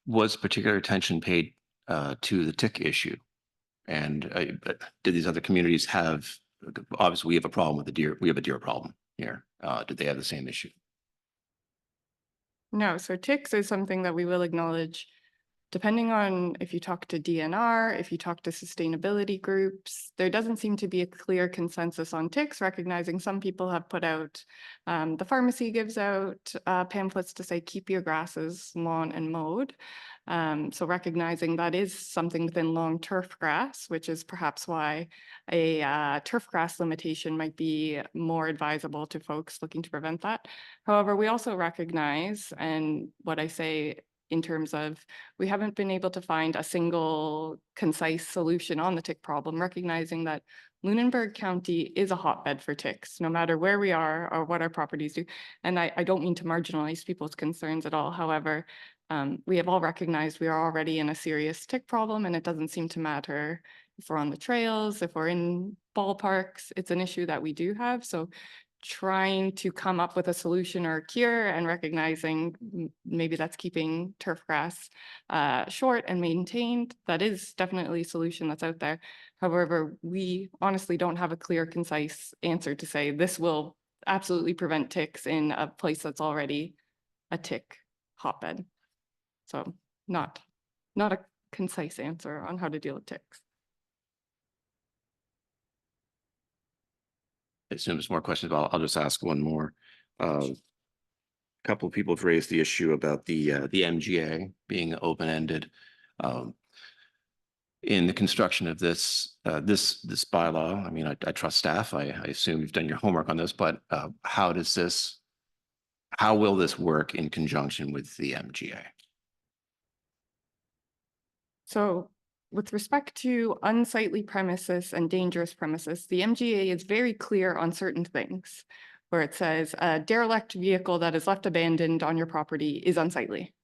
was particular attention paid to the tick issue? And did these other communities have, obviously we have a problem with the deer, we have a deer problem here. Did they have the same issue? No, so ticks is something that we will acknowledge depending on if you talk to DNR, if you talk to sustainability groups. There doesn't seem to be a clear consensus on ticks, recognizing some people have put out, the pharmacy gives out pamphlets to say, keep your grasses lawn and mowed. So recognizing that is something within long turf grass, which is perhaps why a turf grass limitation might be more advisable to folks looking to prevent that. However, we also recognize, and what I say in terms of, we haven't been able to find a single concise solution on the tick problem, recognizing that Lunenburg County is a hotbed for ticks, no matter where we are or what our properties do. And I don't mean to marginalize people's concerns at all. However, we have all recognized we are already in a serious tick problem, and it doesn't seem to matter if we're on the trails, if we're in ballparks. It's an issue that we do have. So trying to come up with a solution or a cure and recognizing maybe that's keeping turf grass short and maintained. That is definitely a solution that's out there. However, we honestly don't have a clear, concise answer to say this will absolutely prevent ticks in a place that's already a tick hotbed. So not a concise answer on how to deal with ticks. I assume there's more questions, but I'll just ask one more. A couple of people have raised the issue about the MGA being open-ended. in the construction of this bylaw? I mean, I trust staff. I assume you've done your homework on this, but how will this work in conjunction with the MGA? So with respect to unsightly premises and dangerous premises, the MGA is very clear on certain things where it says a derelict vehicle that is left abandoned on your property is unsightly.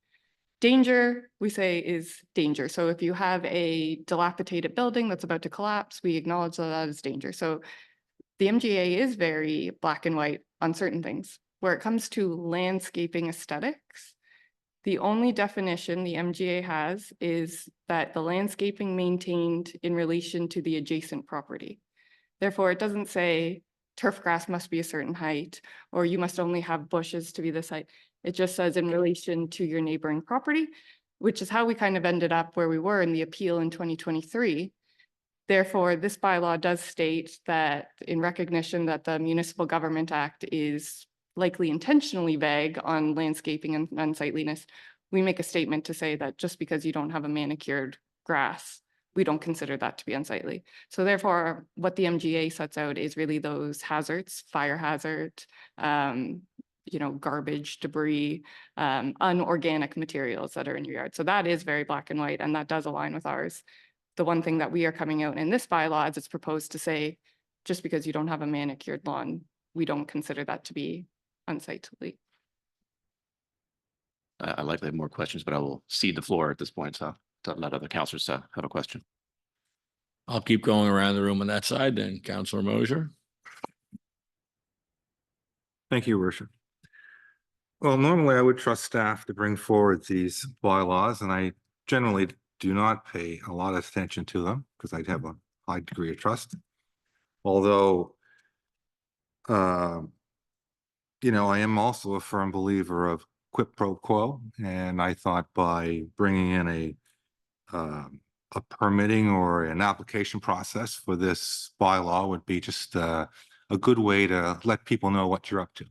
Danger, we say, is danger. So if you have a dilapidated building that's about to collapse, we acknowledge that that is danger. So the MGA is very black and white on certain things. Where it comes to landscaping aesthetics, the only definition the MGA has is that the landscaping maintained in relation to the adjacent property. Therefore, it doesn't say turf grass must be a certain height, or you must only have bushes to be this height. It just says in relation to your neighboring property, which is how we kind of ended up where we were in the appeal in 2023. Therefore, this bylaw does state that in recognition that the Municipal Government Act is likely intentionally vague on landscaping and unsightliness, we make a statement to say that just because you don't have a manicured grass, we don't consider that to be unsightly. So therefore, what the MGA sets out is really those hazards, fire hazard, garbage, debris, unorganic materials that are in your yard. So that is very black and white, and that does align with ours. The one thing that we are coming out in this bylaw is it's proposed to say, just because you don't have a manicured lawn, we don't consider that to be unsightly. I likely have more questions, but I will cede the floor at this point, so to let other councillors have a question. I'll keep going around the room on that side then. Councillor Mosier. Thank you, Worship. Well, normally I would trust staff to bring forward these bylaws, and I generally do not pay a lot of attention to them because I'd have a high degree of trust. Although, I am also a firm believer of quid pro quo, and I thought by bringing in a permitting or an application process for this bylaw would be just a good way to let people know what you're up to.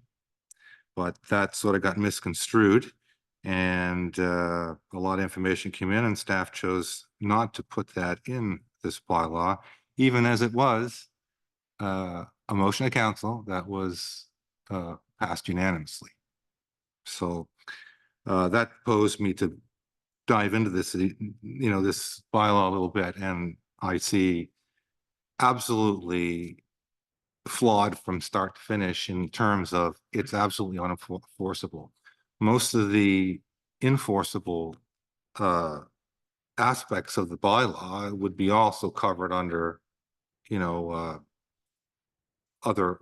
But that sort of got misconstrued, and a lot of information came in, and staff chose not to put that in this bylaw, even as it was a motion of council that was passed unanimously. So that posed me to dive into this, this bylaw a little bit, and I see absolutely flawed from start to finish in terms of it's absolutely unenforceable. Most of the enforceable aspects of the bylaw would be also covered under, other,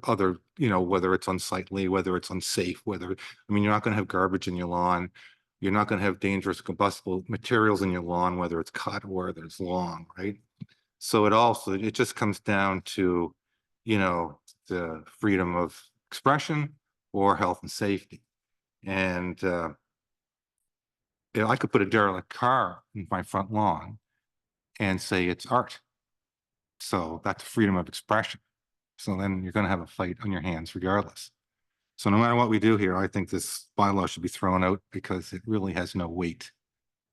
whether it's unsightly, whether it's unsafe, you're not going to have garbage in your lawn. You're not going to have dangerous combustible materials in your lawn, whether it's cut or whether it's long, right? So it just comes down to, the freedom of expression or health and safety. And I could put a derelict car in my front lawn and say it's art. So that's freedom of expression. So then you're going to have a fight on your hands regardless. So no matter what we do here, I think this bylaw should be thrown out because it really has no weight.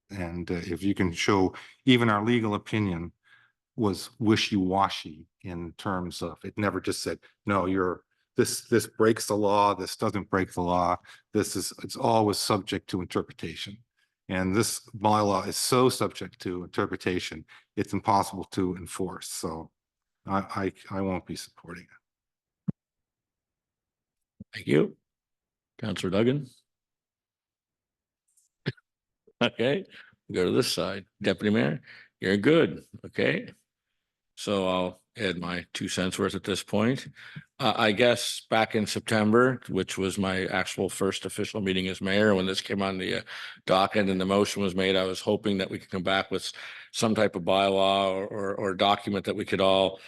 And if you can show even our legal opinion was wishy-washy in terms of it never just said, no, this breaks the law, this doesn't break the law. It's always subject to interpretation. And this bylaw is so subject to interpretation, it's impossible to enforce. So I won't be supporting it. Thank you. Councillor Duggan. Okay, we go to this side. Deputy Mayor, you're good. Okay. So I'll add my 2 cents worth at this point. I guess back in September, which was my actual first official meeting as mayor, when this came on the docket and the motion was made, I was hoping that we could come back with some type of bylaw or document that we could all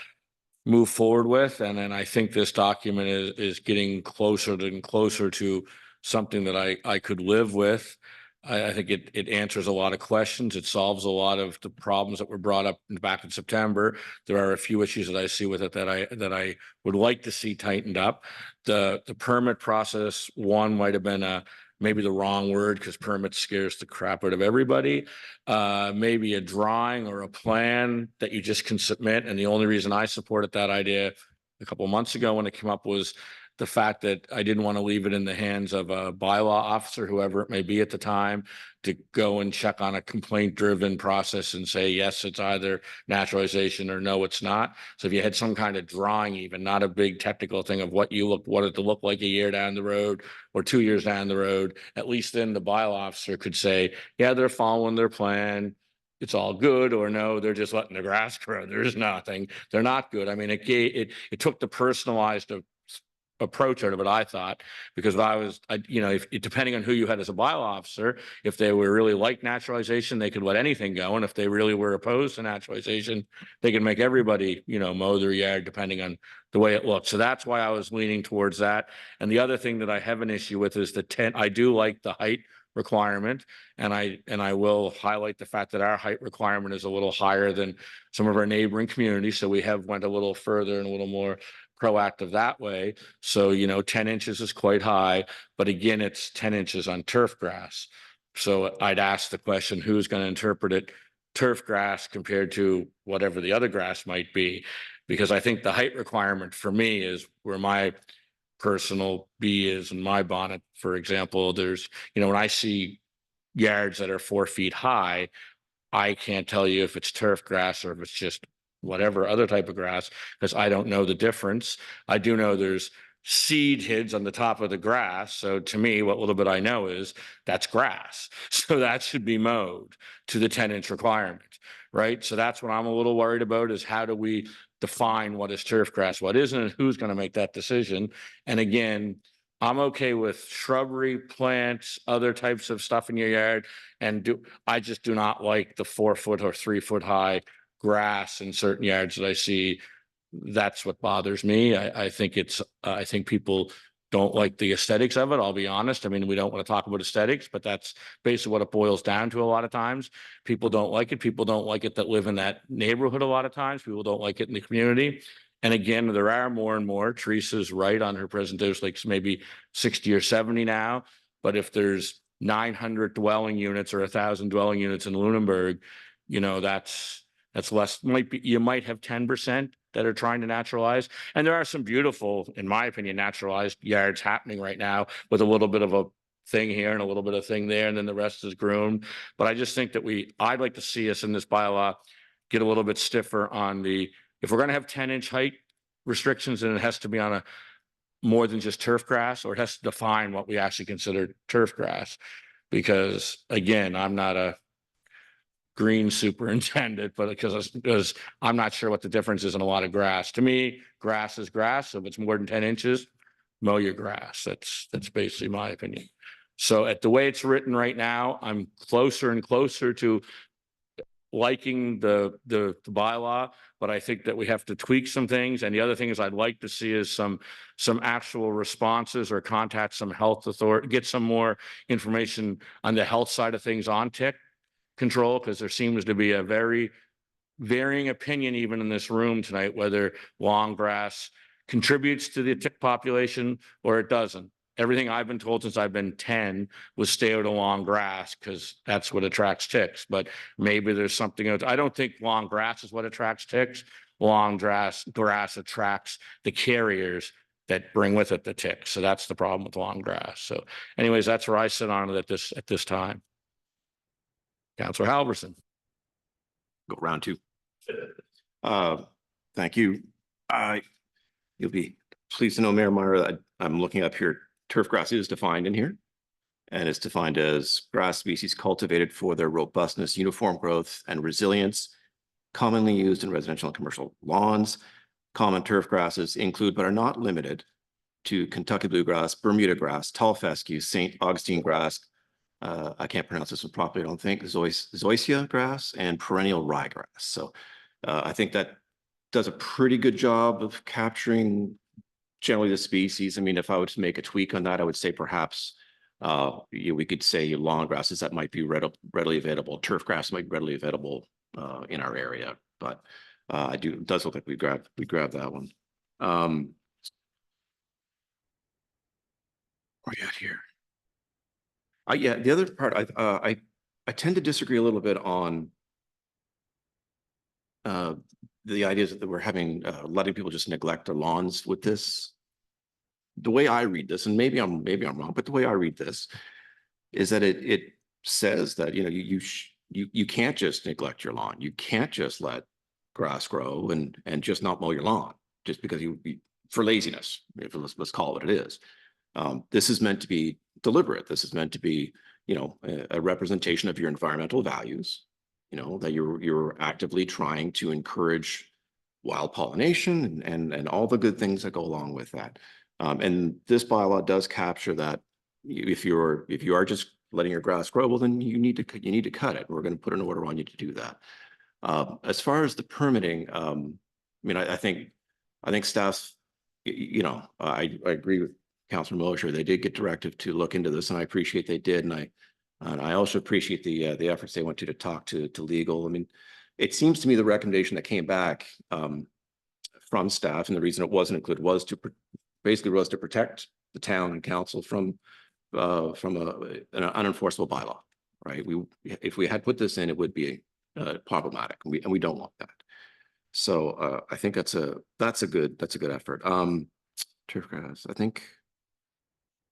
move forward with. And then I think this document is getting closer and closer to something that I could live with. I think it answers a lot of questions. It solves a lot of the problems that were brought up back in September. There are a few issues that I see with it that I would like to see tightened up. The permit process, one might have been maybe the wrong word because permit scares the crap out of everybody. Maybe a drawing or a plan that you just can submit. And the only reason I supported that idea a couple of months ago when it came up was the fact that I didn't want to leave it in the hands of a bylaw officer, whoever it may be at the time, to go and check on a complaint-driven process and say, yes, it's either naturalization or no, it's not. So if you had some kind of drawing, even not a big technical thing of what it to look like a year down the road or 2 years down the road, at least then the bylaw officer could say, yeah, they're following their plan. It's all good, or no, they're just letting the grass grow. There's nothing. They're not good. I mean, it took the personalized approach out of it, I thought, because if depending on who you had as a bylaw officer, if they were really like naturalization, they could let anything go. And if they really were opposed to naturalization, they could make everybody, mow their yard depending on the way it looks. So that's why I was leaning towards that. And the other thing that I have an issue with is the tent. I do like the height requirement. And I will highlight the fact that our height requirement is a little higher than some of our neighboring communities. So we have went a little further and a little more proactive that way. So, 10 inches is quite high, but again, it's 10 inches on turf grass. So I'd ask the question, who's going to interpret it turf grass compared to whatever the other grass might be? Because I think the height requirement for me is where my personal bee is in my bonnet. For example, there's, when I see yards that are 4 feet high, I can't tell you if it's turf grass or if it's just whatever other type of grass, because I don't know the difference. I do know there's seed heads on the top of the grass. So to me, what little bit I know is that's grass. So that should be mowed to the 10-inch requirement, right? So that's what I'm a little worried about, is how do we define what is turf grass, what isn't, and who's going to make that decision? And again, I'm okay with shrubbery, plants, other types of stuff in your yard. I just do not like the 4 foot or 3 foot high grass in certain yards that I see. That's what bothers me. I think I think people don't like the aesthetics of it. I'll be honest. I mean, we don't want to talk about aesthetics, but that's basically what it boils down to a lot of times. People don't like it. People don't like it that live in that neighborhood a lot of times. People don't like it in the community. And again, there are more and more. Teresa's right on her presentation, like maybe 60 or 70 now. But if there's 900 dwelling units or 1,000 dwelling units in Lunenburg, that's less. You might have 10% that are trying to naturalize. And there are some beautiful, in my opinion, naturalized yards happening right now with a little bit of a thing here and a little bit of thing there, and then the rest is groomed. But I just think that I'd like to see us in this bylaw get a little bit stiffer on if we're going to have 10-inch height restrictions, then it has to be on a more than just turf grass, or it has to define what we actually consider turf grass. Because again, I'm not a green superintendent, but because I'm not sure what the difference is in a lot of grass. To me, grass is grass. So if it's more than 10 inches, mow your grass. That's basically my opinion. So at the way it's written right now, I'm closer and closer to liking the bylaw, but I think that we have to tweak some things. And the other thing is I'd like to see is some actual responses, or contact some health authority, get some more information on the health side of things on tick control, because there seems to be a very varying opinion even in this room tonight, whether long grass contributes to the tick population or it doesn't. Everything I've been told since I've been 10 was stay out of long grass because that's what attracts ticks. But maybe there's something else. I don't think long grass is what attracts ticks. Long grass attracts the carriers that bring with it the ticks. So that's the problem with long grass. So anyways, that's where I sit on it at this time. Councillor Halverson. Go round two. Thank you. You'll be pleased to know, Mayor Meyer, I'm looking up here. Turf grass is defined in here, and it's defined as grass species cultivated for their robustness, uniform growth, and resilience, commonly used in residential and commercial lawns. Common turf grasses include, but are not limited to, Kentucky bluegrass, Bermuda grass, tall fescue, St. Augustine grass. I can't pronounce this one properly, I don't think, zoysia grass, and perennial ryegrass. So I think that does a pretty good job of capturing generally the species. I mean, if I were to make a tweak on that, I would say perhaps we could say long grasses that might be readily available. Turf grass might be readily available in our area, but it does look like we grabbed that one. Where are you at here? Yeah, the other part, I tend to disagree a little bit on the ideas that we're having, letting people just neglect their lawns with this. The way I read this, and maybe I'm wrong, but the way I read this is that it says that, you know, you can't just neglect your lawn. You can't just let grass grow and just not mow your lawn just because you for laziness. If let's call it what it is. This is meant to be deliberate. This is meant to be, you know, a representation of your environmental values, you know, that you're actively trying to encourage wild pollination and all the good things that go along with that. And this bylaw does capture that. If you are just letting your grass grow, well, then you need to cut it. We're going to put an order on you to do that. As far as the permitting, I mean, I think staff, you know, I agree with Councilor Mosher. They did get directive to look into this, and I appreciate they did. And I also appreciate the efforts they went to talk to legal. I mean, it seems to me the recommendation that came back from staff, and the reason it wasn't included was to protect the town and council from an unenforceable bylaw, right? If we had put this in, it would be problematic, and we don't want that. So I think that's a good effort. Turf grass. I think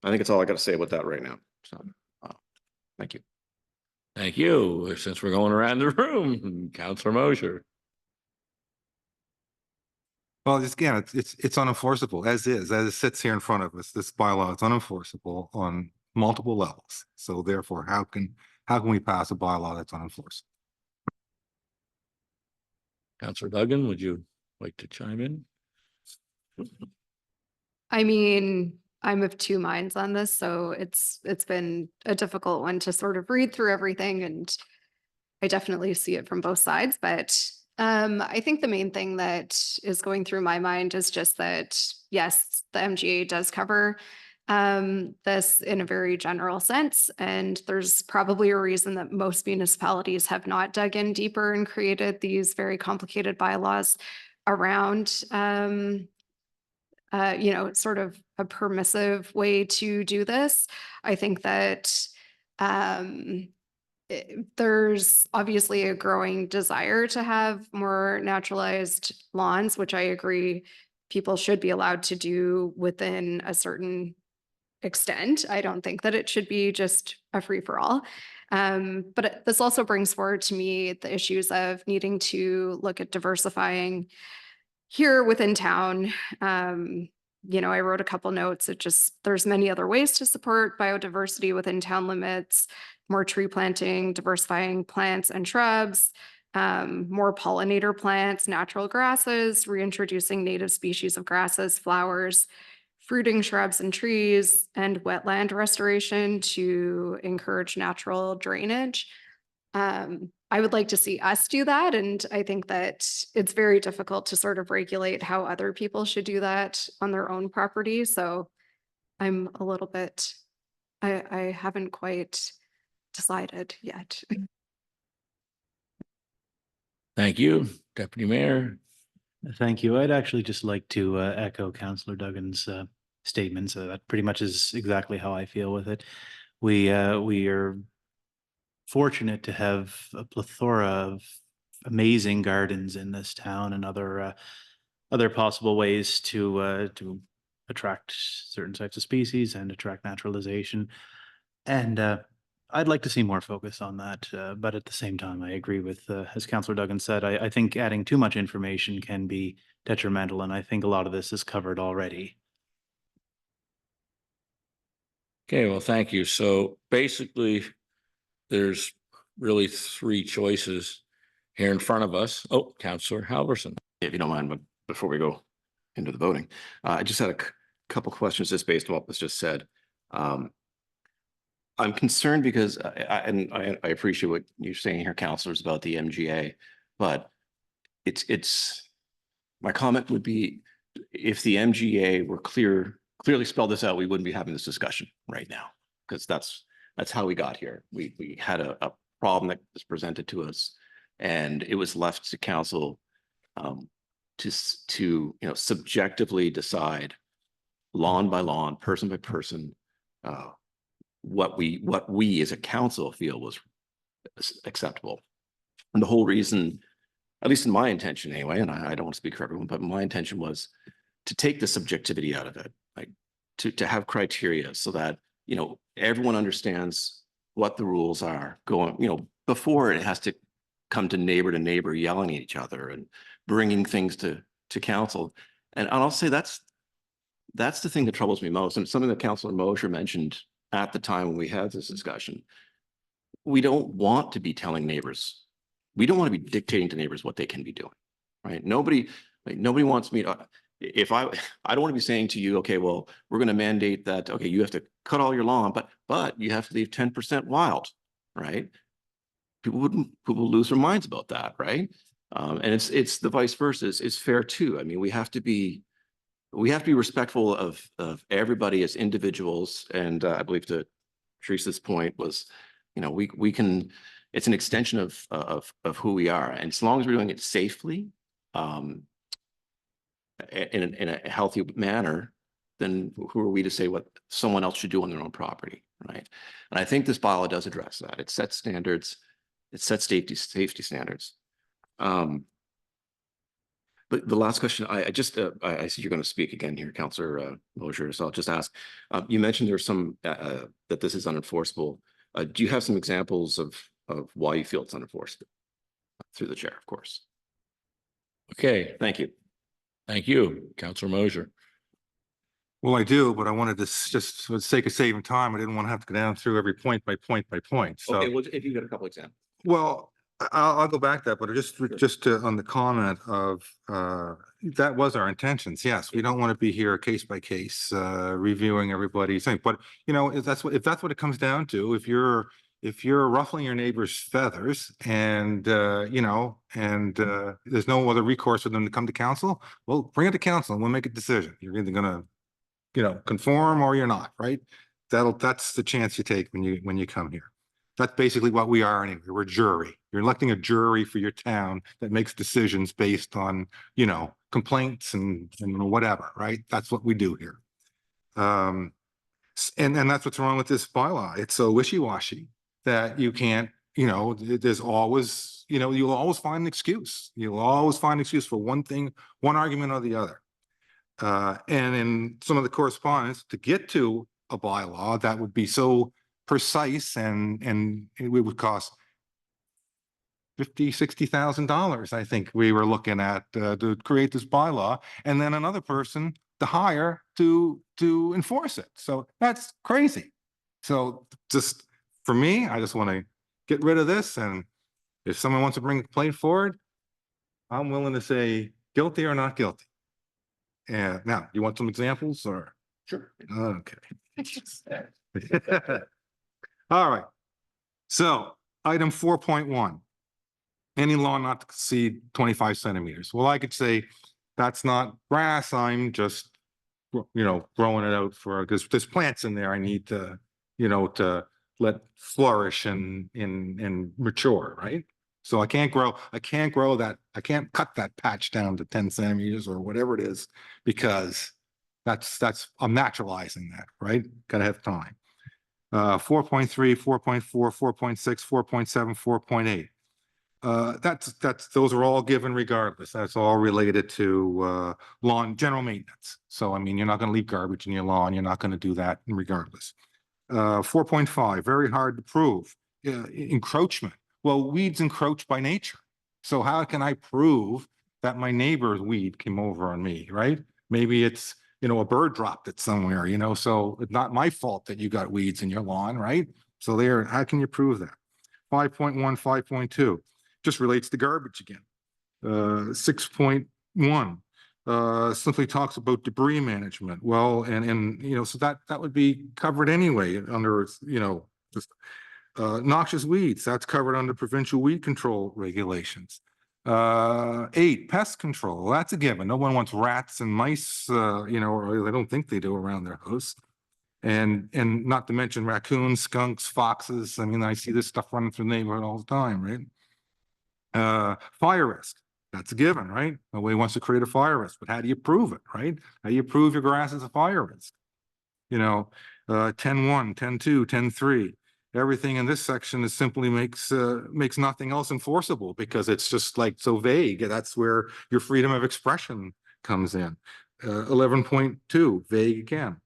that's all I got to say about that right now. So thank you. Thank you. Since we're going around the room, Councilor Mosher. Well, again, it's unenforceable as it sits here in front of us. This bylaw is unenforceable on multiple levels. So therefore, how can we pass a bylaw that's unenforceable? Councilor Duggan, would you like to chime in? I mean, I'm of two minds on this, so it's been a difficult one to sort of read through everything, and I definitely see it from both sides. But I think the main thing that is going through my mind is just that, yes, the MGA does cover this in a very general sense, and there's probably a reason that most municipalities have not dug in deeper and created these very complicated bylaws around you know, sort of a permissive way to do this. I think that there's obviously a growing desire to have more naturalized lawns, which I agree people should be allowed to do within a certain extent. I don't think that it should be just a free for all. But this also brings forward to me the issues of needing to look at diversifying here within town. You know, I wrote a couple notes. There's many other ways to support biodiversity within town limits, more tree planting, diversifying plants and shrubs, more pollinator plants, natural grasses, reintroducing native species of grasses, flowers, fruiting shrubs and trees, and wetland restoration to encourage natural drainage. I would like to see us do that. And I think that it's very difficult to sort of regulate how other people should do that on their own property. So I'm a little bit, I haven't quite decided yet. Thank you, Deputy Mayor. Thank you. I'd actually just like to echo Councillor Duggan's statements. That pretty much is exactly how I feel with it. We are fortunate to have a plethora of amazing gardens in this town and other possible ways to attract certain types of species and attract naturalization. And I'd like to see more focus on that. But at the same time, I agree with, as Councillor Duggan said, I think adding too much information can be detrimental. And I think a lot of this is covered already. Okay, well, thank you. So basically, there's really three choices here in front of us. Oh, Councillor Halverson. If you don't mind, but before we go into the voting, I just had a couple questions just based on what was just said. I'm concerned because I appreciate what you're saying here, councillors, about the MGA, but my comment would be if the MGA were clearly spelled this out, we wouldn't be having this discussion right now, because that's how we got here. We had a problem that was presented to us, and it was left to council to subjectively decide lawn by lawn, person by person, what we as a council feel was acceptable. And the whole reason, at least in my intention anyway, and I don't want to speak for everyone, but my intention was to take the subjectivity out of it, like to have criteria so that, you know, everyone understands what the rules are going, you know, before it has to come to neighbor yelling at each other and bringing things to council. And I'll say that's the thing that troubles me most. And something that Councilor Mosher mentioned at the time when we had this discussion. We don't want to be telling neighbors. We don't want to be dictating to neighbors what they can be doing, right? Nobody wants me to, if I don't want to be saying to you, okay, well, we're going to mandate that, okay, you have to cut all your lawn, but you have to leave 10% wild, right? People lose their minds about that, right? And it's the vice versa. It's fair too. I mean, we have to be respectful of everybody as individuals. And I believe to Teresa's point was, you know, we can, it's an extension of who we are. And as long as we're doing it safely, in a healthy manner, then who are we to say what someone else should do on their own property, right? And I think this bylaw does address that. It sets standards, it sets safety standards. But the last question, I see you're going to speak again here, Councillor Mosher, so I'll just ask. You mentioned there's some that this is unenforceable. Do you have some examples of why you feel it's unenforceable? Through the chair, of course. Okay, Thank you. thank you, Councillor Mosher. Well, I do, but I wanted to just for the sake of saving time, I didn't want to have to go down through every point by point by point. So, Okay, well, if you got a couple examples. well, I'll go back to that, but just to, on the comment of, that was our intentions. Yes, we don't want to be here case by case, reviewing everybody's thing, but you know, if that's what it comes down to, if you're ruffling your neighbor's feathers and, you know, and, there's no other recourse for them to come to council, well, bring it to council and we'll make a decision. You're either gonna, you know, conform or you're not, right? That's the chance you take when you come here. That's basically what we are anyway. We're a jury. You're electing a jury for your town that makes decisions based on, you know, complaints and whatever, right? That's what we do here. And that's what's wrong with this bylaw. It's so wishy-washy that you can't, you know, there's always, you know, you'll always find an excuse. You'll always find an excuse for one thing, one argument or the other. And in some of the correspondence to get to a bylaw that would be so precise and it would cost $50,000-$60,000, I think we were looking at, to create this bylaw, and then another person to hire to enforce it. So that's crazy. So just for me, I just want to get rid of this, and if someone wants to bring a complaint forward, I'm willing to say guilty or not guilty. And now, you want some examples or? Sure. Okay. All right. So item 4.1, any lawn not to exceed 25 centimeters. Well, I could say that's not grass. I'm just, you know, growing it out for, because there's plants in there I need to, you know, to let flourish and mature, right? So I can't grow that. I can't cut that patch down to 10 centimeters or whatever it is, because I'm naturalizing that, right? Gotta have time. 4.3, 4.4, 4.6, 4.7, 4.8. Those are all given regardless. That's all related to lawn general maintenance. So, I mean, you're not going to leave garbage in your lawn. You're not going to do that regardless. 4.5, very hard to prove. Encroachment. Well, weeds encroach by nature. So how can I prove that my neighbor's weed came over on me, right? Maybe it's, you know, a bird dropped it somewhere, you know, so it's not my fault that you got weeds in your lawn, right? So how can you prove that? 5.1, 5.2, just relates to garbage again. 6.1, simply talks about debris management. Well, and you know, so that would be covered anyway under, you know, just noxious weeds, that's covered under provincial weed control regulations. 8, pest control, that's a given. No one wants rats and mice, you know, or I don't think they do around their house. And not to mention raccoons, skunks, foxes. I mean, I see this stuff running through the neighborhood all the time, right? Fire risk, that's a given, right? Nobody wants to create a fire risk, but how do you prove it, right? How do you prove your grass is a fire risk? You know, 10-1, 10-2, 10-3. Everything in this section is simply makes nothing else enforceable because it's just like so vague. That's where your freedom of expression comes in. 11.2, vague again.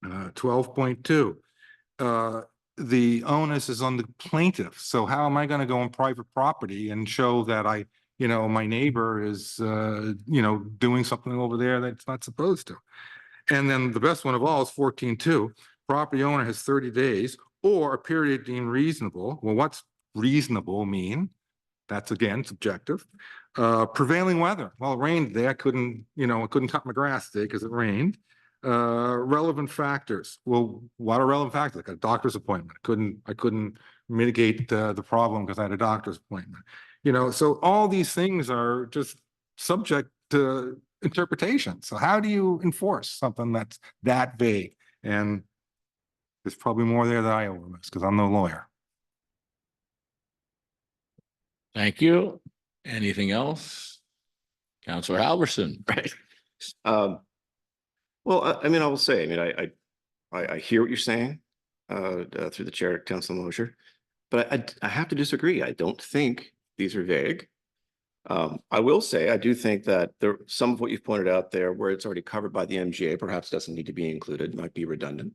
12.2. The onus is on the plaintiff. So how am I going to go on private property and show that my neighbor is, doing something over there that's not supposed to? And then the best one of all is 14.2. Property owner has 30 days or a period deemed reasonable. Well, what's reasonable mean? That's again subjective. Prevailing weather. Well, it rained today. I couldn't cut my grass today because it rained. Relevant factors. Well, what are relevant factors? Like a doctor's appointment. I couldn't mitigate the problem because I had a doctor's appointment. So all these things are just subject to interpretation. So how do you enforce something that's that vague? And there's probably more there that I overmiss because I'm no lawyer. Thank you. Anything else? Counselor Halverson. Right. Well, I mean, I will say, I mean, I hear what you're saying through the chair, Councilor Mosher, but I have to disagree. I don't think these are vague. I will say, I do think that some of what you've pointed out there, where it's already covered by the MGA, perhaps doesn't need to be included, might be redundant,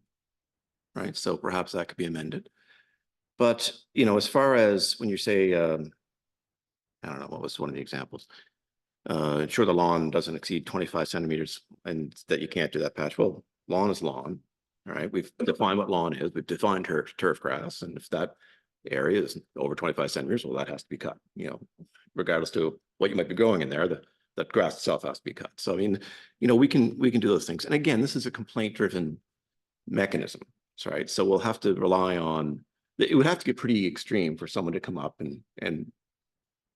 right? So perhaps that could be amended. But, as far as when you say, I don't know, what was one of the examples? Ensure the lawn doesn't exceed 25 centimeters and that you can't do that patch. Well, lawn is lawn, all right? We've defined what lawn is. We've defined turf grass. And if that area is over 25 centimeters, well, that has to be cut, regardless to what you might be growing in there, that grass itself has to be cut. So, I mean, we can do those things. And again, this is a complaint-driven mechanism, right? So we'll have to rely on, it would have to get pretty extreme for someone to come up and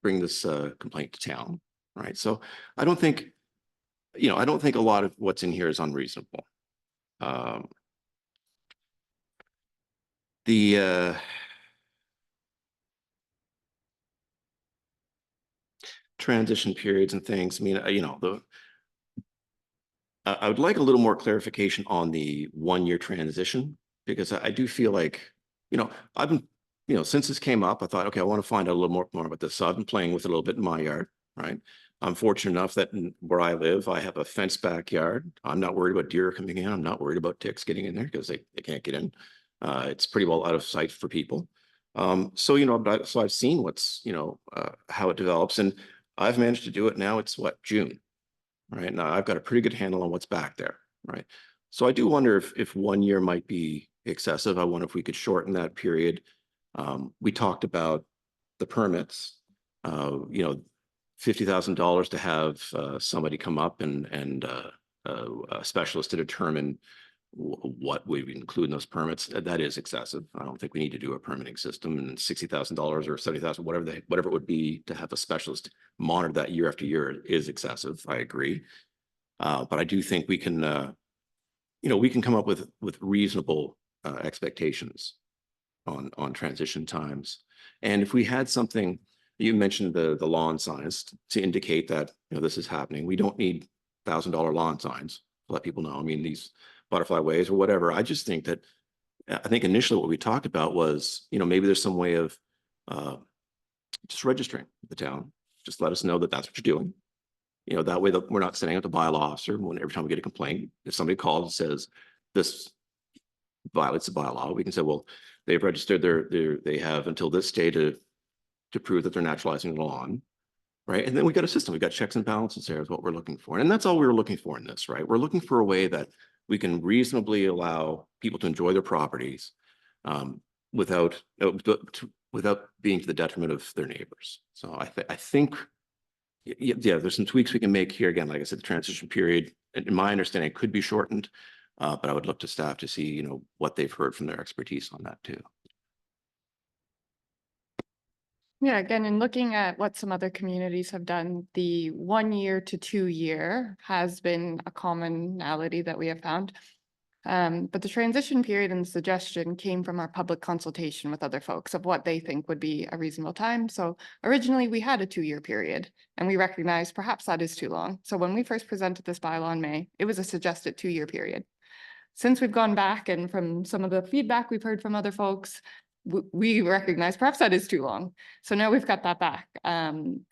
bring this complaint to town. Right. So I don't think a lot of what's in here is unreasonable. The transition periods and things, I mean, I would like a little more clarification on the 1-year transition, because I do feel like, I've been, since this came up, I thought, okay, I want to find out a little more about this. So I've been playing with it a little bit in my yard. Right. I'm fortunate enough that where I live, I have a fenced backyard. I'm not worried about deer coming in. I'm not worried about ticks getting in there because they can't get in. It's pretty well out of sight for people. So, so I've seen what's, how it develops, and I've managed to do it now. It's June, right? Now I've got a pretty good handle on what's back there. Right. So I do wonder if 1 year might be excessive. I wonder if we could shorten that period. We talked about the permits, $50,000 to have somebody come up and a specialist to determine what we include in those permits. That is excessive. I don't think we need to do a permitting system, and $60,000 or $70,000, whatever it would be to have a specialist monitor that year after year is excessive. I agree. But I do think we can, we can come up with reasonable expectations on transition times. And if we had something, you mentioned the lawn signs to indicate that, this is happening. We don't need $1,000 lawn signs to let people know. I mean, these butterfly ways or whatever. I just think that, I think initially what we talked about was, maybe there's some way of just registering the town. Just let us know that that's what you're doing. That way that we're not sending out the bylaw officer every time we get a complaint. If somebody calls and says this violates the bylaw, we can say, well, they've registered they have until this day to prove that they're naturalizing the lawn, right? And then we got a system, we got checks and balances there is what we're looking for. And that's all we were looking for in this, right? We're looking for a way that we can reasonably allow people to enjoy their properties without being to the detriment of their neighbors. So I think, yeah, there's some tweaks we can make here. Again, like I said, the transition period, in my understanding, could be shortened, but I would look to staff to see, what they've heard from their expertise on that too. Yeah, again, in looking at what some other communities have done, the 1 year to 2 year has been a commonality that we have found. But the transition period and the suggestion came from our public consultation with other folks of what they think would be a reasonable time. So originally we had a 2-year period, and we recognized perhaps that is too long. So when we first presented this bylaw in May, it was a suggested 2-year period. since we've gone back and from some of the feedback we've heard from other folks, we recognize perhaps that is too long. So now we've got that back.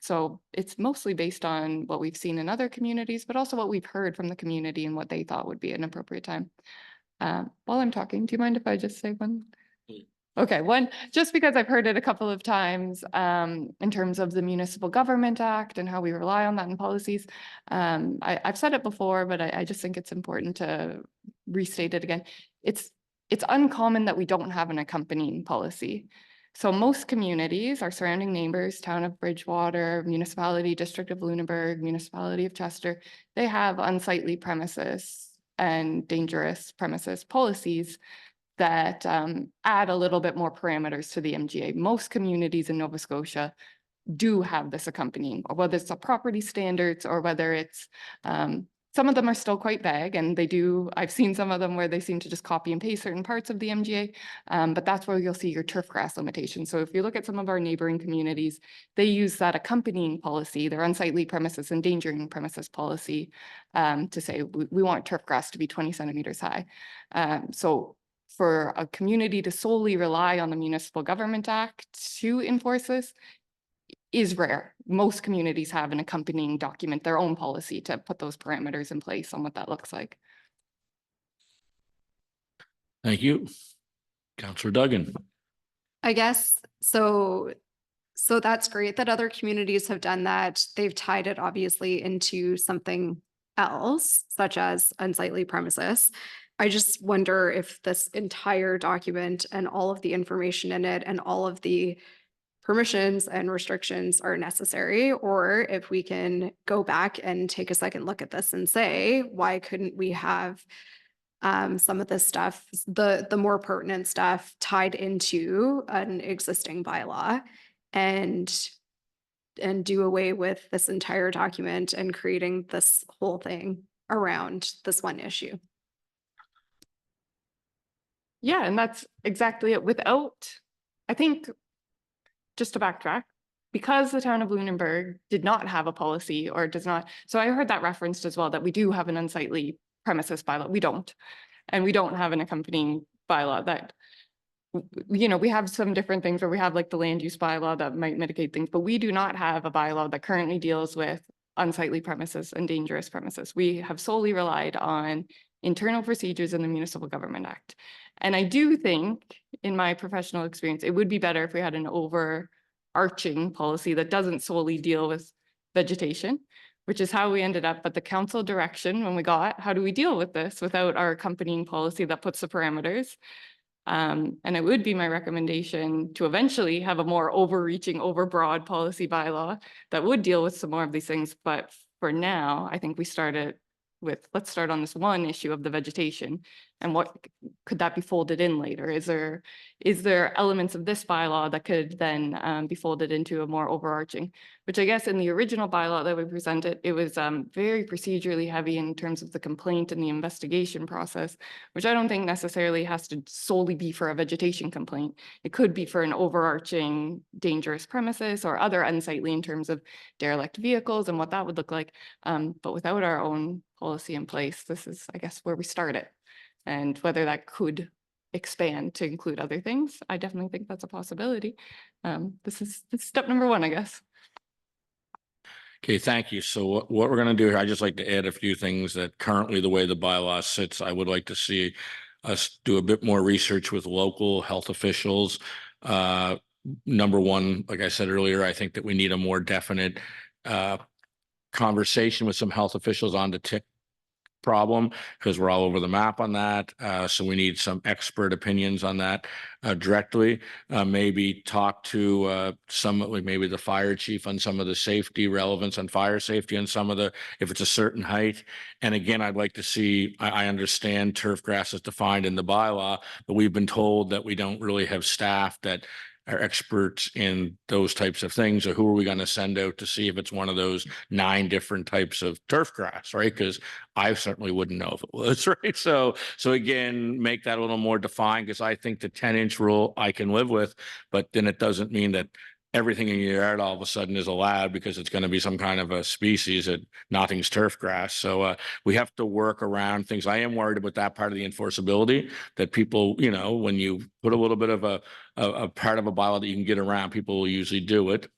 So it's mostly based on what we've seen in other communities, but also what we've heard from the community and what they thought would be an appropriate time. While I'm talking, do you mind if I just say one? Okay, one, just because I've heard it a couple of times in terms of the Municipal Government Act and how we rely on that in policies. I've said it before, but I just think it's important to restate it again. It's uncommon that we don't have an accompanying policy. So most communities, our surrounding neighbors, Town of Bridgewater, Municipality District of Lunenburg, Municipality of Chester, they have unsightly premises and dangerous premises policies that add a little bit more parameters to the MGA. Most communities in Nova Scotia do have this accompanying, or whether it's a property standards or whether it's, some of them are still quite vague, and they do, I've seen some of them where they seem to just copy and paste certain parts of the MGA, but that's where you'll see your turf grass limitation. So if you look at some of our neighboring communities, they use that accompanying policy, their unsightly premises, endangering premises policy, to say we want turf grass to be 20 centimeters high. So for a community to solely rely on the Municipal Government Act to enforce this is rare. Most communities have an accompanying document, their own policy to put those parameters in place on what that looks like. Thank you. Councillor Duggan. I guess, so that's great that other communities have done that. They've tied it obviously into something else, such as unsightly premises. I just wonder if this entire document and all of the information in it and all of the permissions and restrictions are necessary, or if we can go back and take a second look at this and say, why couldn't we have some of this stuff, the more pertinent stuff, tied into an existing bylaw and do away with this entire document and creating this whole thing around this one issue. Yeah, and that's exactly it. Without, I think, just to backtrack, because the Town of Luneburg did not have a policy or does not, so I heard that referenced as well, that we do have an unsightly premises bylaw. We don't. And we don't have an accompanying bylaw that, you know, we have some different things where we have like the land use bylaw that might mitigate things, but we do not have a bylaw that currently deals with unsightly premises and dangerous premises. We have solely relied on internal procedures in the Municipal Government Act. And I do think, in my professional experience, it would be better if we had an overarching policy that doesn't solely deal with vegetation, which is how we ended up at the council direction when we got, how do we deal with this without our accompanying policy that puts the parameters? And it would be my recommendation to eventually have a more overreaching, overbroad policy bylaw that would deal with some more of these things. But for now, I think we started with, let's start on this one issue of the vegetation and what could that be folded in later? Is there elements of this bylaw that could then be folded into a more overarching, which I guess in the original bylaw that we presented, it was very procedurally heavy in terms of the complaint and the investigation process, which I don't think necessarily has to solely be for a vegetation complaint. It could be for an overarching dangerous premises or other unsightly in terms of derelict vehicles and what that would look like. But without our own policy in place, this is, I guess, where we started. And whether that could expand to include other things, I definitely think that's a possibility. This is step number one, I guess. Okay, thank you. So what we're going to do here, I'd just like to add a few things that currently the way the bylaw sits, I would like to see us do a bit more research with local health officials. Number one, like I said earlier, I think that we need a more definite conversation with some health officials on the tick problem, because we're all over the map on that. So we need some expert opinions on that directly. Maybe talk to some, like maybe the fire chief on some of the safety relevance on fire safety on some of the, if it's a certain height. And again, I'd like to see, I understand turf grass is defined in the bylaw, but we've been told that we don't really have staff that are experts in those types of things. So who are we going to send out to see if it's one of those 9 different types of turf grass, right? Because I certainly wouldn't know if it was, right? So again, make that a little more defined, because I think the 10-inch rule I can live with, but then it doesn't mean that everything in your yard all of a sudden is allowed because it's going to be some kind of a species that nothing's turf grass. So we have to work around things. I am worried about that part of the enforceability, that people, you know, when you put a little bit of a part of a bylaw that you can get around, people will usually do it.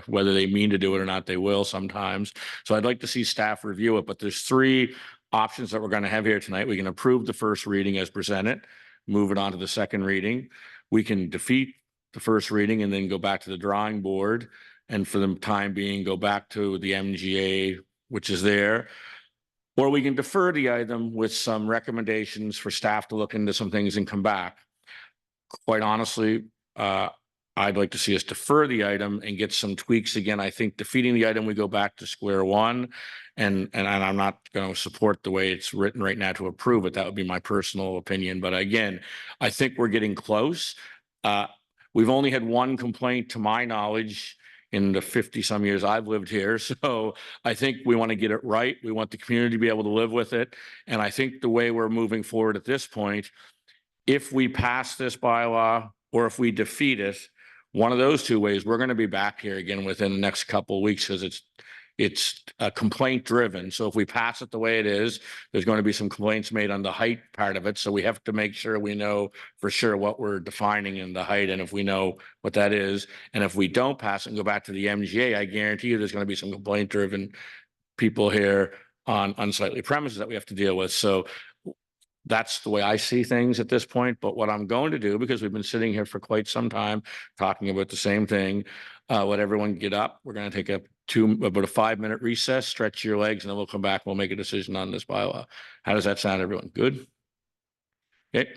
Whether they mean to do it or not, they will sometimes. So I'd like to see staff review it, but there's three options that we're going to have here tonight. We can approve the first reading as presented, move it on to the second reading. We can defeat the first reading and then go back to the drawing board. And for the time being, go back to the MGA, which is there. Or we can defer the item with some recommendations for staff to look into some things and come back. Quite honestly, I'd like to see us defer the item and get some tweaks again. I think defeating the item, we go back to square one. And I'm not going to support the way it's written right now to approve it. That would be my personal opinion. But again, I think we're getting close. We've only had one complaint to my knowledge in the 50 some years I've lived here. So I think we want to get it right. We want the community to be able to live with it. And I think the way we're moving forward at this point, if we pass this bylaw or if we defeat it, one of those two ways, we're going to be back here again within the next couple of weeks because it's complaint driven. So if we pass it the way it is, there's going to be some complaints made on the height part of it. So we have to make sure we know for sure what we're defining in the height. And if we know what that is, and if we don't pass it and go back to the MGA, I guarantee you there's going to be some complaint driven people here on unsightly premises that we have to deal with. So that's the way I see things at this point. But what I'm going to do, because we've been sitting here for quite some time talking about the same thing, let everyone get up. We're going to take about a 5-minute recess, stretch your legs, and then we'll come back. We'll make a decision on this bylaw. How does that sound, everyone? Good? Okay.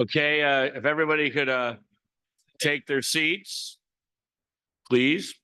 Okay, if everybody could take their seats, please.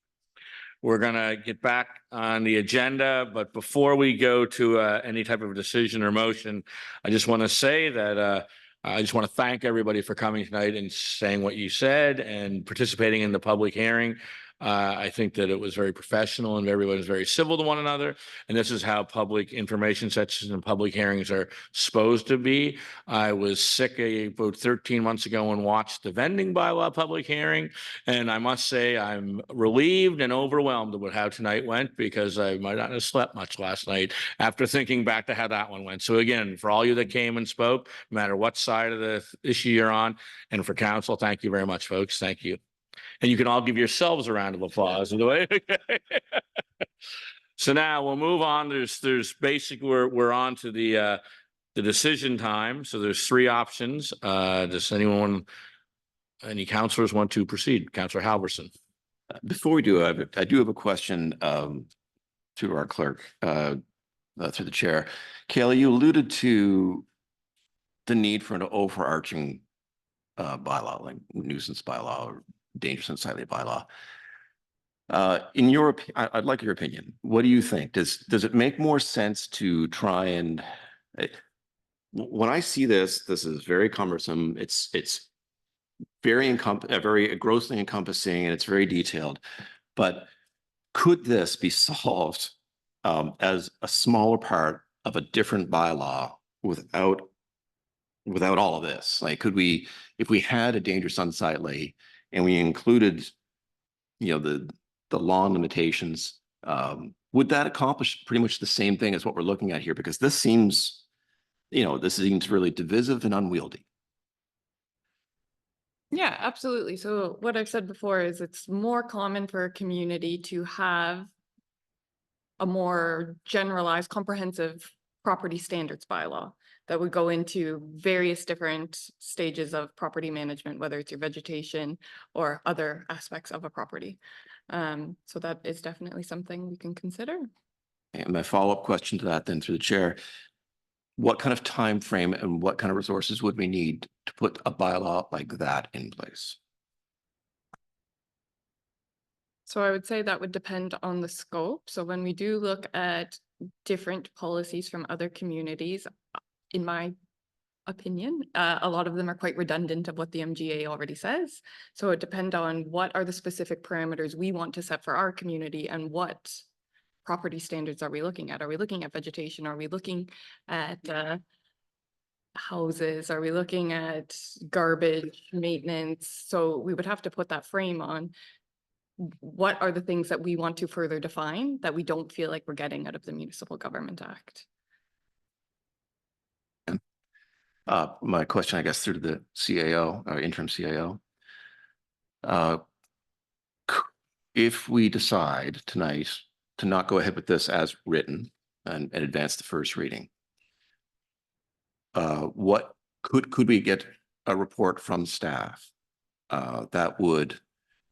We're gonna get back on the agenda, but before we go to any type of decision or motion, I just want to say that I just want to thank everybody for coming tonight and saying what you said and participating in the public hearing. I think that it was very professional and everyone was very civil to one another. And this is how public information sessions and public hearings are supposed to be. I was sick about 13 months ago and watched the vending bylaw public hearing. And I must say, I'm relieved and overwhelmed with how tonight went because I might not have slept much last night after thinking back to how that one went. So again, for all you that came and spoke, no matter what side of the issue you're on, and for council, thank you very much, folks. Thank you. And you can all give yourselves a round of applause in the way. So now we'll move on. There's basically we're on to the decision time. So there's three options. Does any councilors want to proceed? Councilor Halverson. Before we do, I do have a question to our clerk, through the chair. Kayla, you alluded to the need for an overarching bylaw, like nuisance bylaw or dangerous and unsightly bylaw. In your, I'd like your opinion. What do you think? Does it make more sense to try and, when I see this is very cumbersome. It's very very grossly encompassing and it's very detailed. But could this be solved as a smaller part of a different bylaw without all of this? Like, could we, if we had a dangerous unsightly and we included, the lawn limitations, would that accomplish pretty much the same thing as what we're looking at here? Because this seems, this seems really divisive and unwieldy. Yeah, absolutely. So what I've said before is it's more common for a community to have a more generalized, comprehensive property standards bylaw that would go into various different stages of property management, whether it's your vegetation or other aspects of a property. So that is definitely something we can consider. And my follow-up question to that then through the chair, what kind of time frame and what kind of resources would we need to put a bylaw like that in place? So I would say that would depend on the scope. So when we do look at different policies from other communities, in my opinion, a lot of them are quite redundant of what the MGA already says. So it depends on what are the specific parameters we want to set for our community and what property standards are we looking at? Are we looking at vegetation? Are we looking at houses? Are we looking at garbage maintenance? So we would have to put that frame on what are the things that we want to further define that we don't feel like we're getting out of the Municipal Government Act. My question, I guess, through to the CAO, or interim CAO. If we decide tonight to not go ahead with this as written and advance the first reading, what could we get a report from staff that would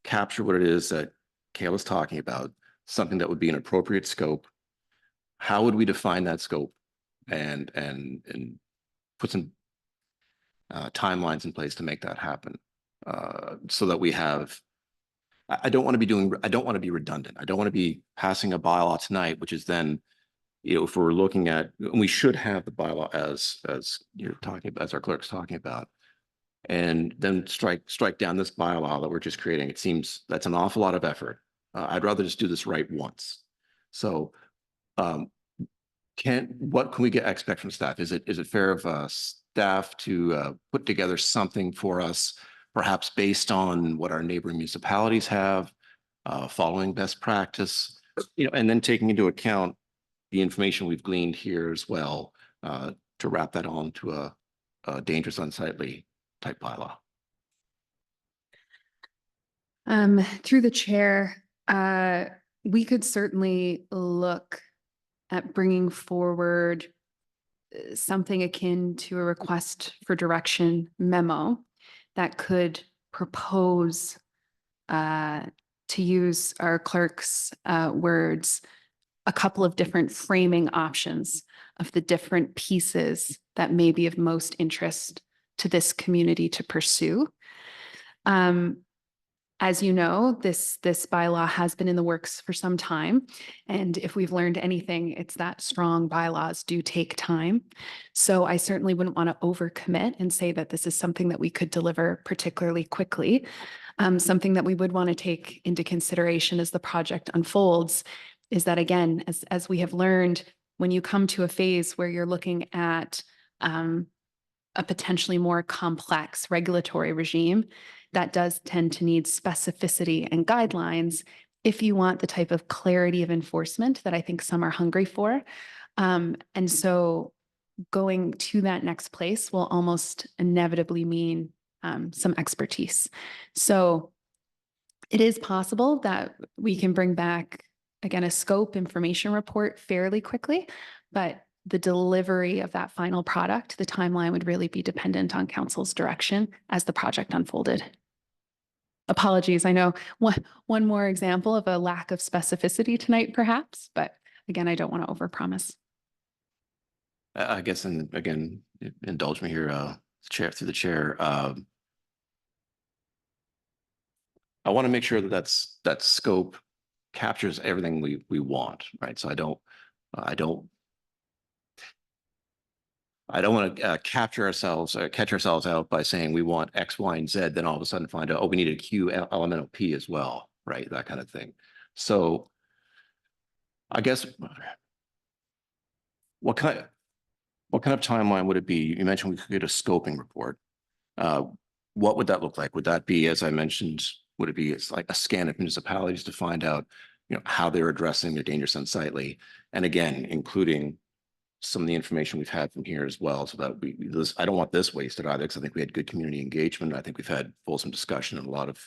capture what it is that Kayla's talking about, something that would be an appropriate scope? How would we define that scope and put some timelines in place to make that happen, so that we have, I don't want to be redundant. I don't want to be passing a bylaw tonight, which is then, if we're looking at, we should have the bylaw as you're talking about, as our clerk's talking about, and then strike down this bylaw that we're just creating. It seems that's an awful lot of effort. I'd rather just do this right once. So what can we expect from staff? Is it fair of staff to put together something for us, perhaps based on what our neighboring municipalities have, following best practice, and then taking into account the information we've gleaned here as well, to wrap that on to a dangerous unsightly type bylaw? Through the chair, we could certainly look at bringing forward something akin to a request for direction memo that could propose, to use our clerk's words, a couple of different framing options of the different pieces that may be of most interest to this community to pursue. As you know, this bylaw has been in the works for some time. And if we've learned anything, it's that strong bylaws do take time. So I certainly wouldn't want to overcommit and say that this is something that we could deliver particularly quickly. Something that we would want to take into consideration as the project unfolds is that, again, as we have learned, when you come to a phase where you're looking at a potentially more complex regulatory regime, that does tend to need specificity and guidelines if you want the type of clarity of enforcement that I think some are hungry for. And so going to that next place will almost inevitably mean some expertise. So it is possible that we can bring back, again, a scope information report fairly quickly, but the delivery of that final product, the timeline would really be dependent on council's direction as the project unfolded. Apologies, I know one more example of a lack of specificity tonight, perhaps, but again, I don't want to overpromise. I guess, and again, indulge me here, through the chair. I want to make sure that that scope captures everything we want, right? So I don't want to catch ourselves out by saying we want X, Y, and Z, then all of a sudden find out, oh, we need a Q, elemental P as well, right? That kind of thing. So I guess what kind of timeline would it be? You mentioned we could get a scoping report. What would that look like? Would that be, as I mentioned, would it be it's like a scan of municipalities to find out, how they're addressing their dangerous unsightly, and again, including some of the information we've had from here as well, so that I don't want this wasted either, because I think we had good community engagement. I think we've had fulsome discussion and a lot of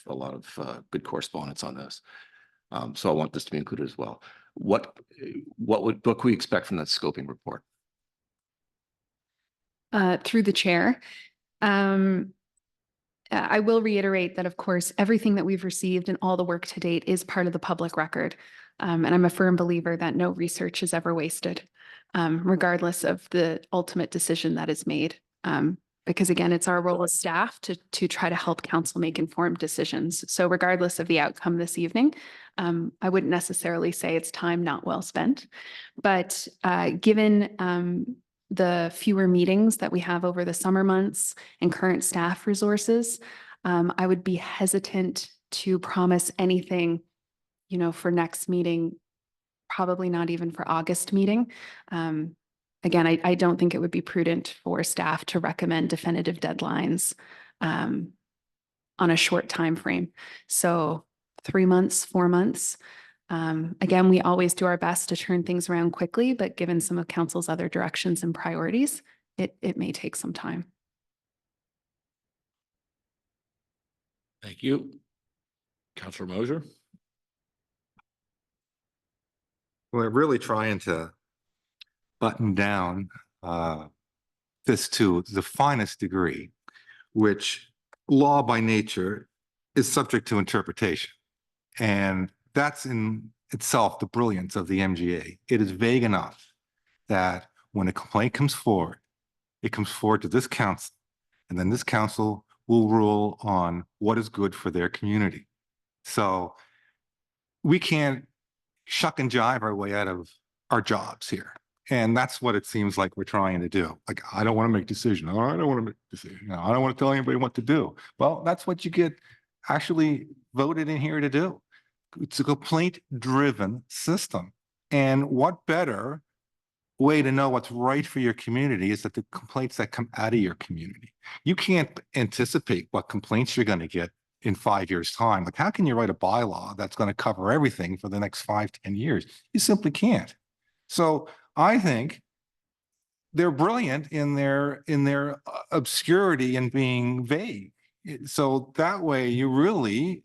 good correspondence on this. So I want this to be included as well. What could we expect from that scoping report? Through the chair, I will reiterate that, of course, everything that we've received and all the work to date is part of the public record. And I'm a firm believer that no research is ever wasted, regardless of the ultimate decision that is made. Because again, it's our role as staff to try to help council make informed decisions. So regardless of the outcome this evening, I wouldn't necessarily say it's time not well spent. But given the fewer meetings that we have over the summer months and current staff resources, I would be hesitant to promise anything, for next meeting, probably not even for August meeting. Again, I don't think it would be prudent for staff to recommend definitive deadlines on a short time frame. So 3 months, 4 months. Again, we always do our best to turn things around quickly, but given some of council's other directions and priorities, it may take some time. Thank you. Councilor Moser. We're really trying to button down this to the finest degree, which law by nature is subject to interpretation. And that's in itself the brilliance of the MGA. It is vague enough that when a complaint comes forward, it comes forward to this council, and then this council will rule on what is good for their community. So we can't shuck and jive our way out of our jobs here. And that's what it seems like we're trying to do. Like, I don't want to make decisions. Oh, I don't want to make decisions. I don't want to tell anybody what to do. Well, that's what you get actually voted in here to do. It's a complaint-driven system. And what better way to know what's right for your community is that the complaints that come out of your community. You can't anticipate what complaints you're going to get in 5 years' time. Like, how can you write a bylaw that's going to cover everything for the next 5 to 10 years? You simply can't. So I think they're brilliant in their obscurity and being vague. So that way you really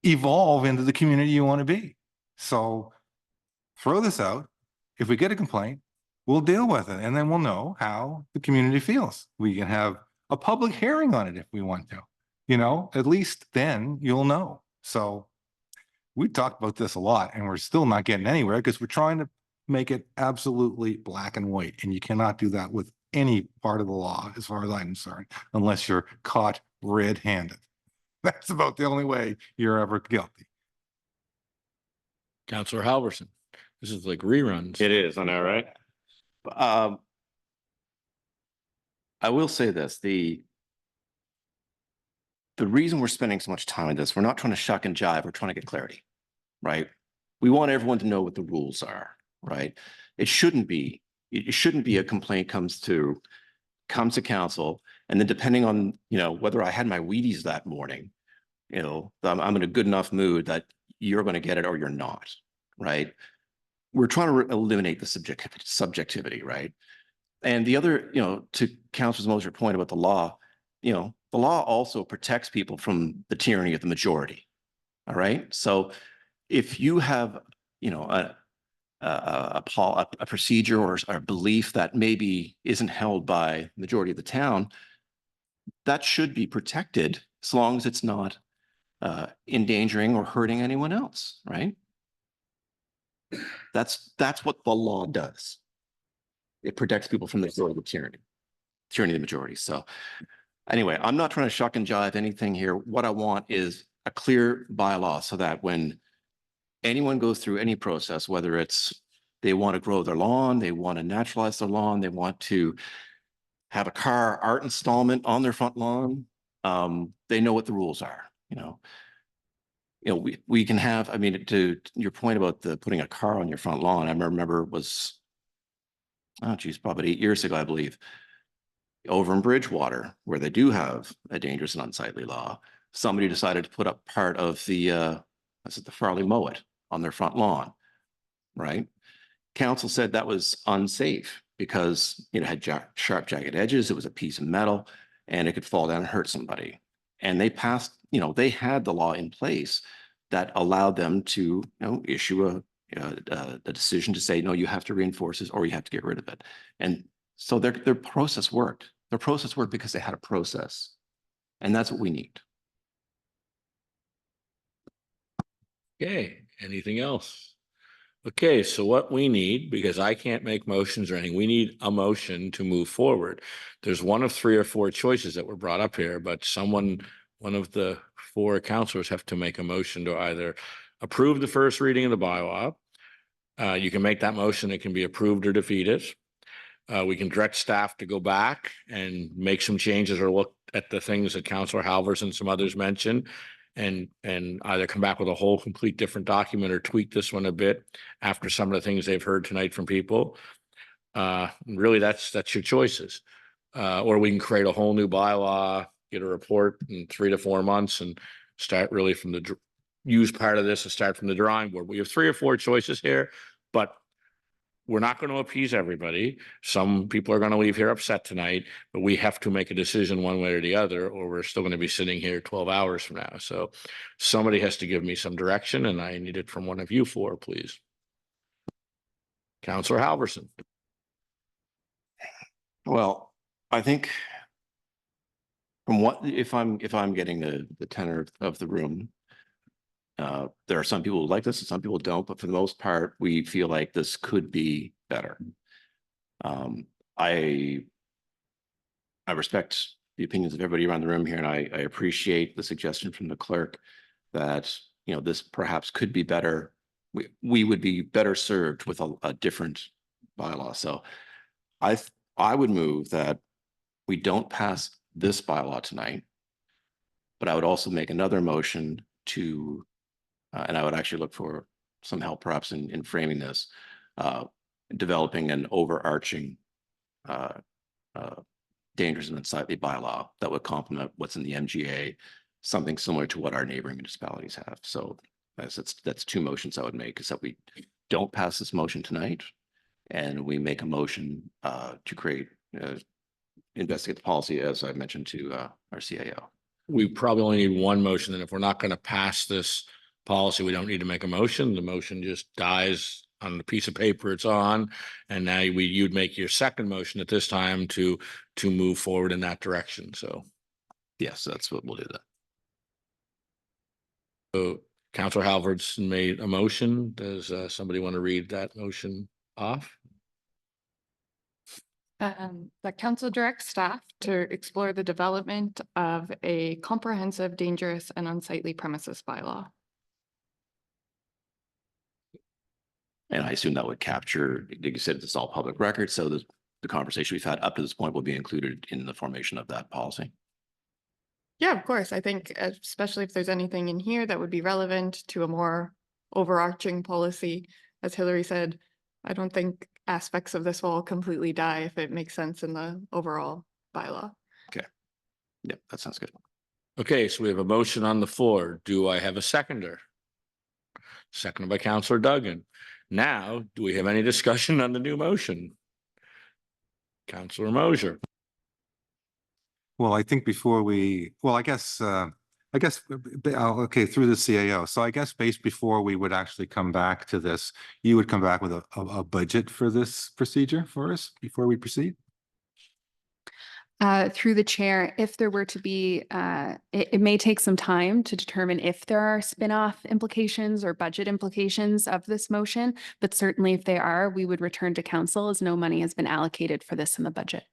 evolve into the community you want to be. So throw this out. If we get a complaint, we'll deal with it, and then we'll know how the community feels. We can have a public hearing on it if we want to. At least then you'll know. So we talked about this a lot, and we're still not getting anywhere because we're trying to make it absolutely black and white, and you cannot do that with any part of the law, as far as I'm concerned, unless you're caught red-handed. That's about the only way you're ever guilty. Counselor Halverson. This is like reruns. It is, I know, right? Um, I will say this, the reason we're spending so much time on this, we're not trying to shuck and jive, we're trying to get clarity, right? We want everyone to know what the rules are, right? It shouldn't be a complaint comes to council, and then depending on, whether I had my Wheaties that morning, I'm in a good enough mood that you're going to get it or you're not, right? We're trying to eliminate the subjectivity, right? And the other, to Councilor Moser point about the law, the law also protects people from the tyranny of the majority. All right. So if you have, a procedure or a belief that maybe isn't held by the majority of the town, that should be protected as long as it's not endangering or hurting anyone else, right? That's what the law does. It protects people from the tyranny of the majority. So anyway, I'm not trying to shuck and jive anything here. What I want is a clear bylaw so that when anyone goes through any process, whether it's they want to grow their lawn, they want to naturalize their lawn, they want to have a car art installment on their front lawn, they know what the rules are, we can have, I mean, to your point about putting a car on your front lawn, I remember it was, oh geez, probably 8 years ago, I believe, over in Bridgewater, where they do have a dangerous and unsightly law, somebody decided to put up part of the Farley Mowat on their front lawn, right? Council said that was unsafe because it had sharp, jagged edges. It was a piece of metal and it could fall down and hurt somebody. And they passed, they had the law in place that allowed them to, issue a decision to say, no, you have to reinforce this or you have to get rid of it. And so their process worked. Their process worked because they had a process. And that's what we need. Okay, anything else? Okay, so what we need, because I can't make motions or anything, we need a motion to move forward. There's one of 3 or 4 choices that were brought up here, but one of the 4 counselors have to make a motion to either approve the first reading of the bylaw. You can make that motion, it can be approved or defeated. We can direct staff to go back and make some changes or look at the things that Councilor Halvers and some others mentioned and either come back with a whole complete different document or tweak this one a bit after some of the things they've heard tonight from people. Really, that's your choices. Or we can create a whole new bylaw, get a report in 3 to 4 months and start really from use part of this and start from the drawing board. We have 3 or 4 choices here, but we're not going to appease everybody. Some people are going to leave here upset tonight, but we have to make a decision one way or the other, or we're still going to be sitting here 12 hours from now. So somebody has to give me some direction, and I need it from one of you 4, please. Councilor Halverson. Well, I think from if I'm getting the tenor of the room, there are some people who like this and some people don't, but for the most part, we feel like this could be better. I respect the opinions of everybody around the room here, and I appreciate the suggestion from the clerk that, this perhaps could be better. We would be better served with a different bylaw. So I would move that we don't pass this bylaw tonight, but I would also make another motion to and I would actually look for some help perhaps in framing this, developing an overarching dangerous and unsightly bylaw that would complement what's in the MGA, something similar to what our neighboring municipalities have. So that's 2 motions I would make, is that we don't pass this motion tonight and we make a motion to create, investigate the policy, as I mentioned to our CAO. We probably only need 1 motion, and if we're not going to pass this policy, we don't need to make a motion. The motion just dies on the piece of paper it's on, and now you'd make your second motion at this time to move forward in that direction. So yes, that's what we'll do. That. So Councilor Halverds made a motion. Does somebody want to read that motion off? The council directs staff to explore the development of a comprehensive, dangerous and unsightly premises bylaw. And I assume that would capture, like you said, it's all public record, so the conversation we've had up to this point will be included in the formation of that policy. Yeah, of course. I think especially if there's anything in here that would be relevant to a more overarching policy, as Hillary said, I don't think aspects of this will completely die if it makes sense in the overall bylaw. Okay. Yep, that sounds good. Okay, so we have a motion on the floor. Do I have a seconder? Seconded by Counselor Duggan. Now, do we have any discussion on the new motion? Counselor Mosier. Well, I think before we, well, okay, through the CAO. So I guess before we would actually come back to this, you would come back with a budget for this procedure for us before we proceed? Through the chair, if there were to be, it may take some time to determine if there are spin-off implications or budget implications of this motion, but certainly if they are, we would return to council as no money has been allocated for this in the budget.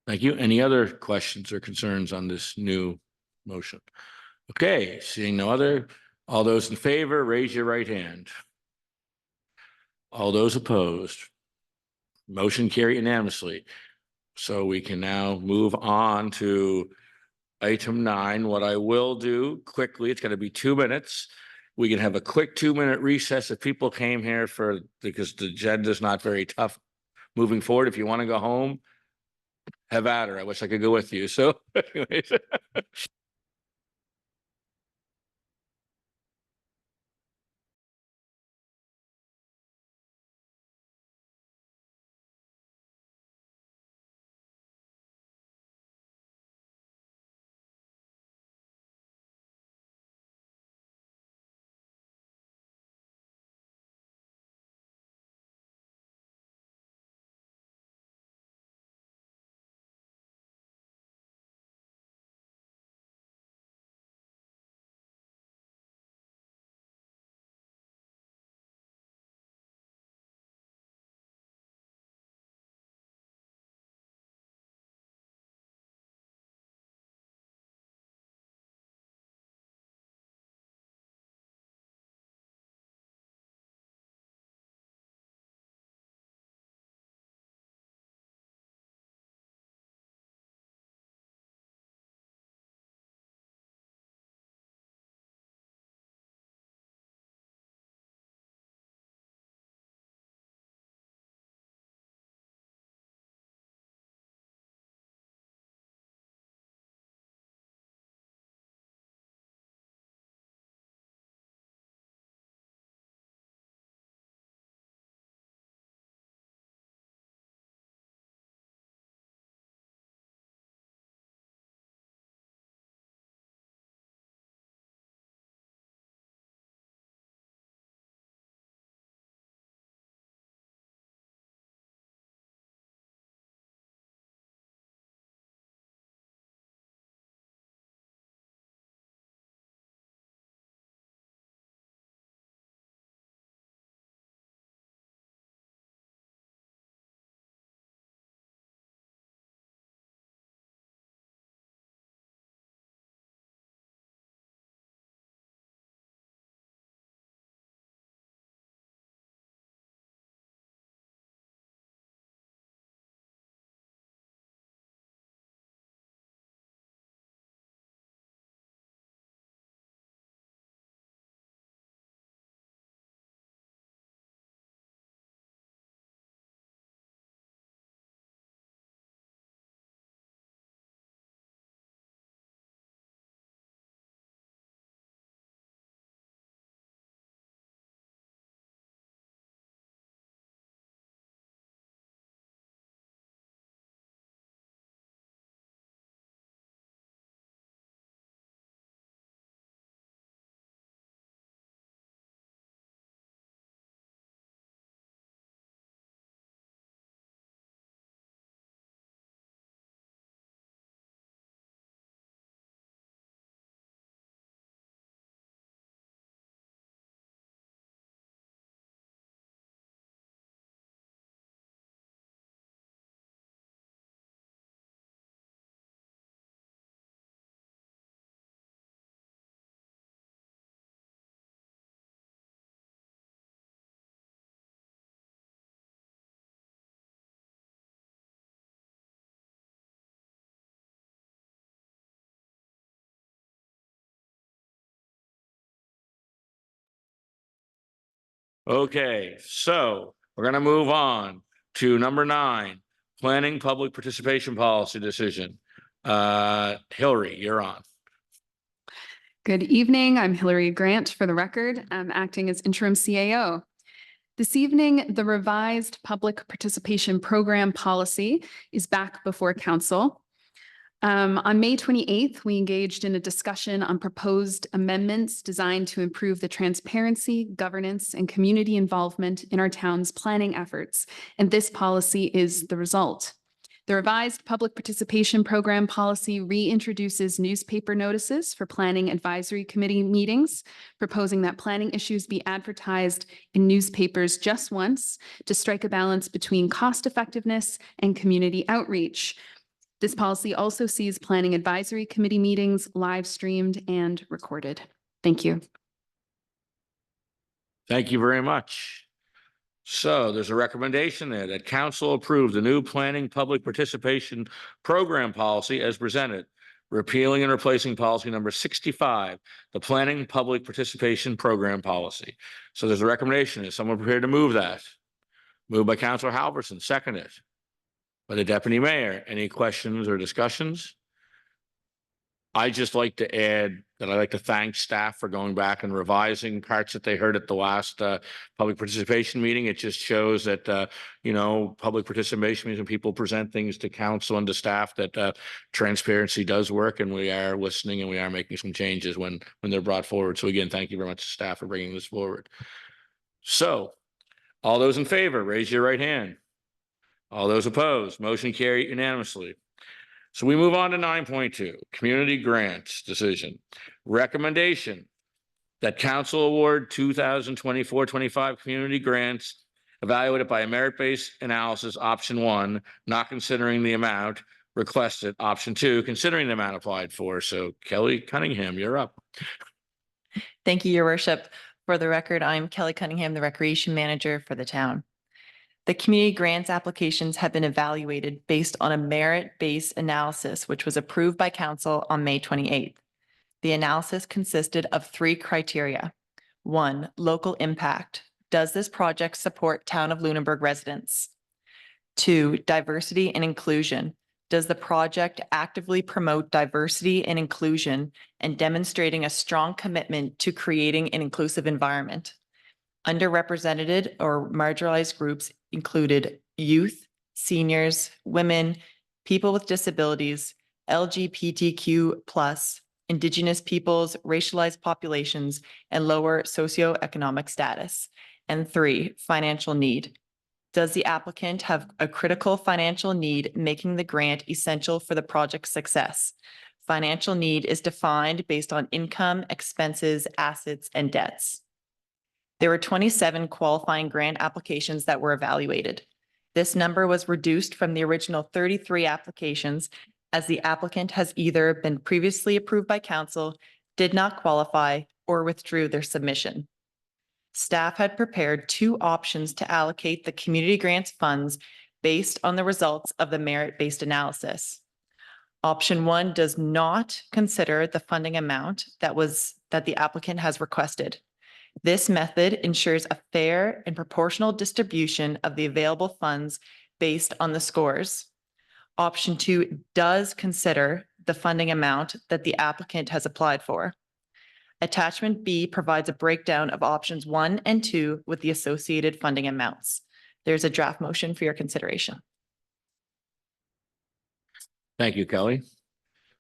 Thank you. Any other questions or concerns on this new motion? Okay, seeing no other, all those in favor, raise your right hand. All those opposed? Motion carried unanimously. So we can now move on to item 9. What I will do quickly, it's going to be 2 minutes. We can have a quick 2-minute recess if people came here because the agenda is not very tough moving forward. If you want to go home, have at her. I wish I could go with you. So anyways. Okay, so we're gonna move on to number 9, planning public participation policy decision. Hillary, you're on. Good evening. I'm Hillary Grant for the record. I'm acting as interim CAO. This evening, the revised public participation program policy is back before council. On May 28th, we engaged in a discussion on proposed amendments designed to improve the transparency, governance, and community involvement in our town's planning efforts, and this policy is the result. The revised public participation program policy reintroduces newspaper notices for planning advisory committee meetings, proposing that planning issues be advertised in newspapers just once to strike a balance between cost effectiveness and community outreach. This policy also sees planning advisory committee meetings live streamed and recorded. Thank you. Thank you very much. So there's a recommendation there that council approve the new planning public participation program policy as presented, repealing and replacing policy number 65, the planning public participation program policy. So there's a recommendation. Is someone prepared to move that? Moved by Councilor Halverson, seconded by the deputy mayor. Any questions or discussions? I just like to add that I'd like to thank staff for going back and revising parts that they heard at the last public participation meeting. It just shows that, you know, public participation means when people present things to council and to staff that transparency does work, and we are listening and we are making some changes when they're brought forward. So again, thank you very much to staff for bringing this forward. So all those in favor, raise your right hand. All those opposed, motion carried unanimously. So we move on to 9.2, community grants decision. Recommendation that council award 2024-25 community grants evaluated by a merit-based analysis, option 1, not considering the amount requested, option 2, considering the amount applied for. So Kelly Cunningham, you're up. Thank you, Your Worship. For the record, I'm Kelly Cunningham, the Recreation Manager for the town. The community grants applications have been evaluated based on a merit-based analysis, which was approved by council on May 28th. The analysis consisted of 3 criteria. 1, local impact. Does this project support Town of Luneburg residents? 2, diversity and inclusion. Does the project actively promote diversity and inclusion and demonstrating a strong commitment to creating an inclusive environment? Underrepresented or marginalized groups included youth, seniors, women, people with disabilities, LGBTQ+, Indigenous peoples, racialized populations, and lower socioeconomic status. And 3, financial need. Does the applicant have a critical financial need, making the grant essential for the project's success? Financial need is defined based on income, expenses, assets, and debts. There were 27 qualifying grant applications that were evaluated. This number was reduced from the original 33 applications as the applicant has either been previously approved by council, did not qualify, or withdrew their submission. Staff had prepared 2 options to allocate the community grants funds based on the results of the merit-based analysis. Option 1 does not consider the funding amount that the applicant has requested. This method ensures a fair and proportional distribution of the available funds based on the scores. Option 2 does consider the funding amount that the applicant has applied for. Attachment B provides a breakdown of options 1 and 2 with the associated funding amounts. There's a draft motion for your consideration. Thank you, Kelly.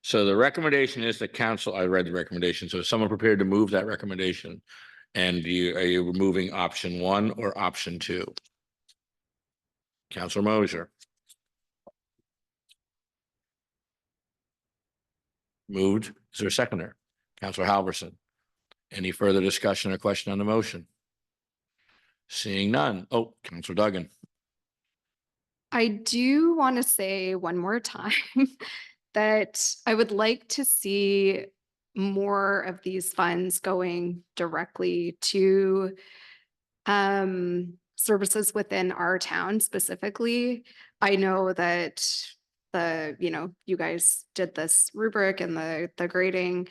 So the recommendation is that council, I read the recommendation. So is someone prepared to move that recommendation? And are you removing option 1 or option 2? Councilor Mosier. Moved. Is there a seconder? Councilor Halverson. Any further discussion or question on the motion? Seeing none. Oh, Councilor Duggan. I do want to say one more time that I would like to see more of these funds going directly to services within our town specifically. I know that you guys did this rubric and the grading.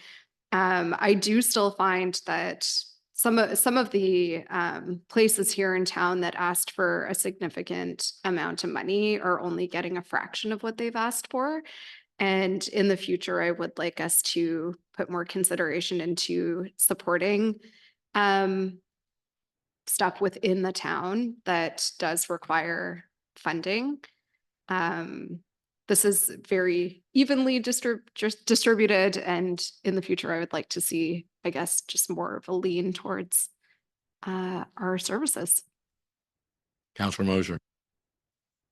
I do still find that some of the places here in town that asked for a significant amount of money are only getting a fraction of what they've asked for. And in the future, I would like us to put more consideration into supporting stuff within the town that does require funding. This is very evenly distributed, and in the future, I would like to see, I guess, just more of a lean towards our services. Councillor Moser.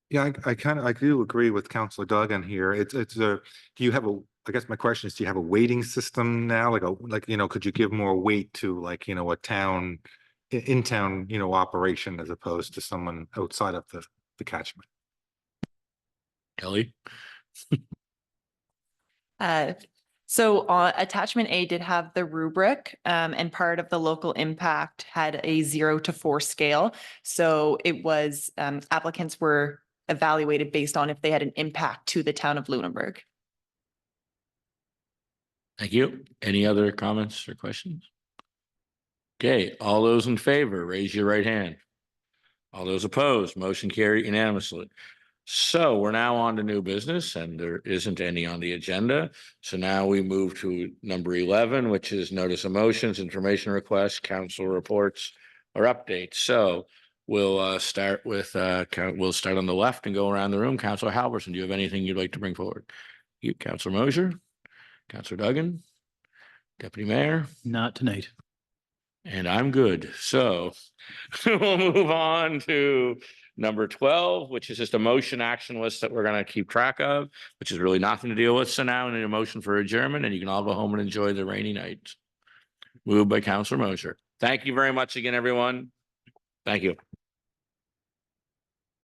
Yeah, I do agree with Councillor Duggan here. It's do you have I guess my question is, do you have a weighting system now? Could you give more weight to a town, in town, operation as opposed to someone outside of the catchment? Kelly. So attachment A did have the rubric, and part of the local impact had a 0 to 4 scale. So it was applicants were evaluated based on if they had an impact to the town of Lunenburg. Thank you. Any other comments or questions? Okay, all those in favor, raise your right hand. All those opposed, motion carried unanimously. So we're now on to new business, and there isn't any on the agenda. So now we move to number 11, which is notice of motions, information requests, council reports, or updates. So we'll start with we'll start on the left and go around the room. Councilor Halverson, do you have anything you'd like to bring forward? You, Councilor Mosier, Councilor Duggan, Deputy Mayor. Not tonight. And I'm good. So we'll move on to number 12, which is just a motion action list that we're going to keep track of, which is really nothing to deal with. So now we need a motion for adjournment, and you can all go home and enjoy the rainy night. Moved by Councilor Mosier. Thank you very much again, everyone. Thank you.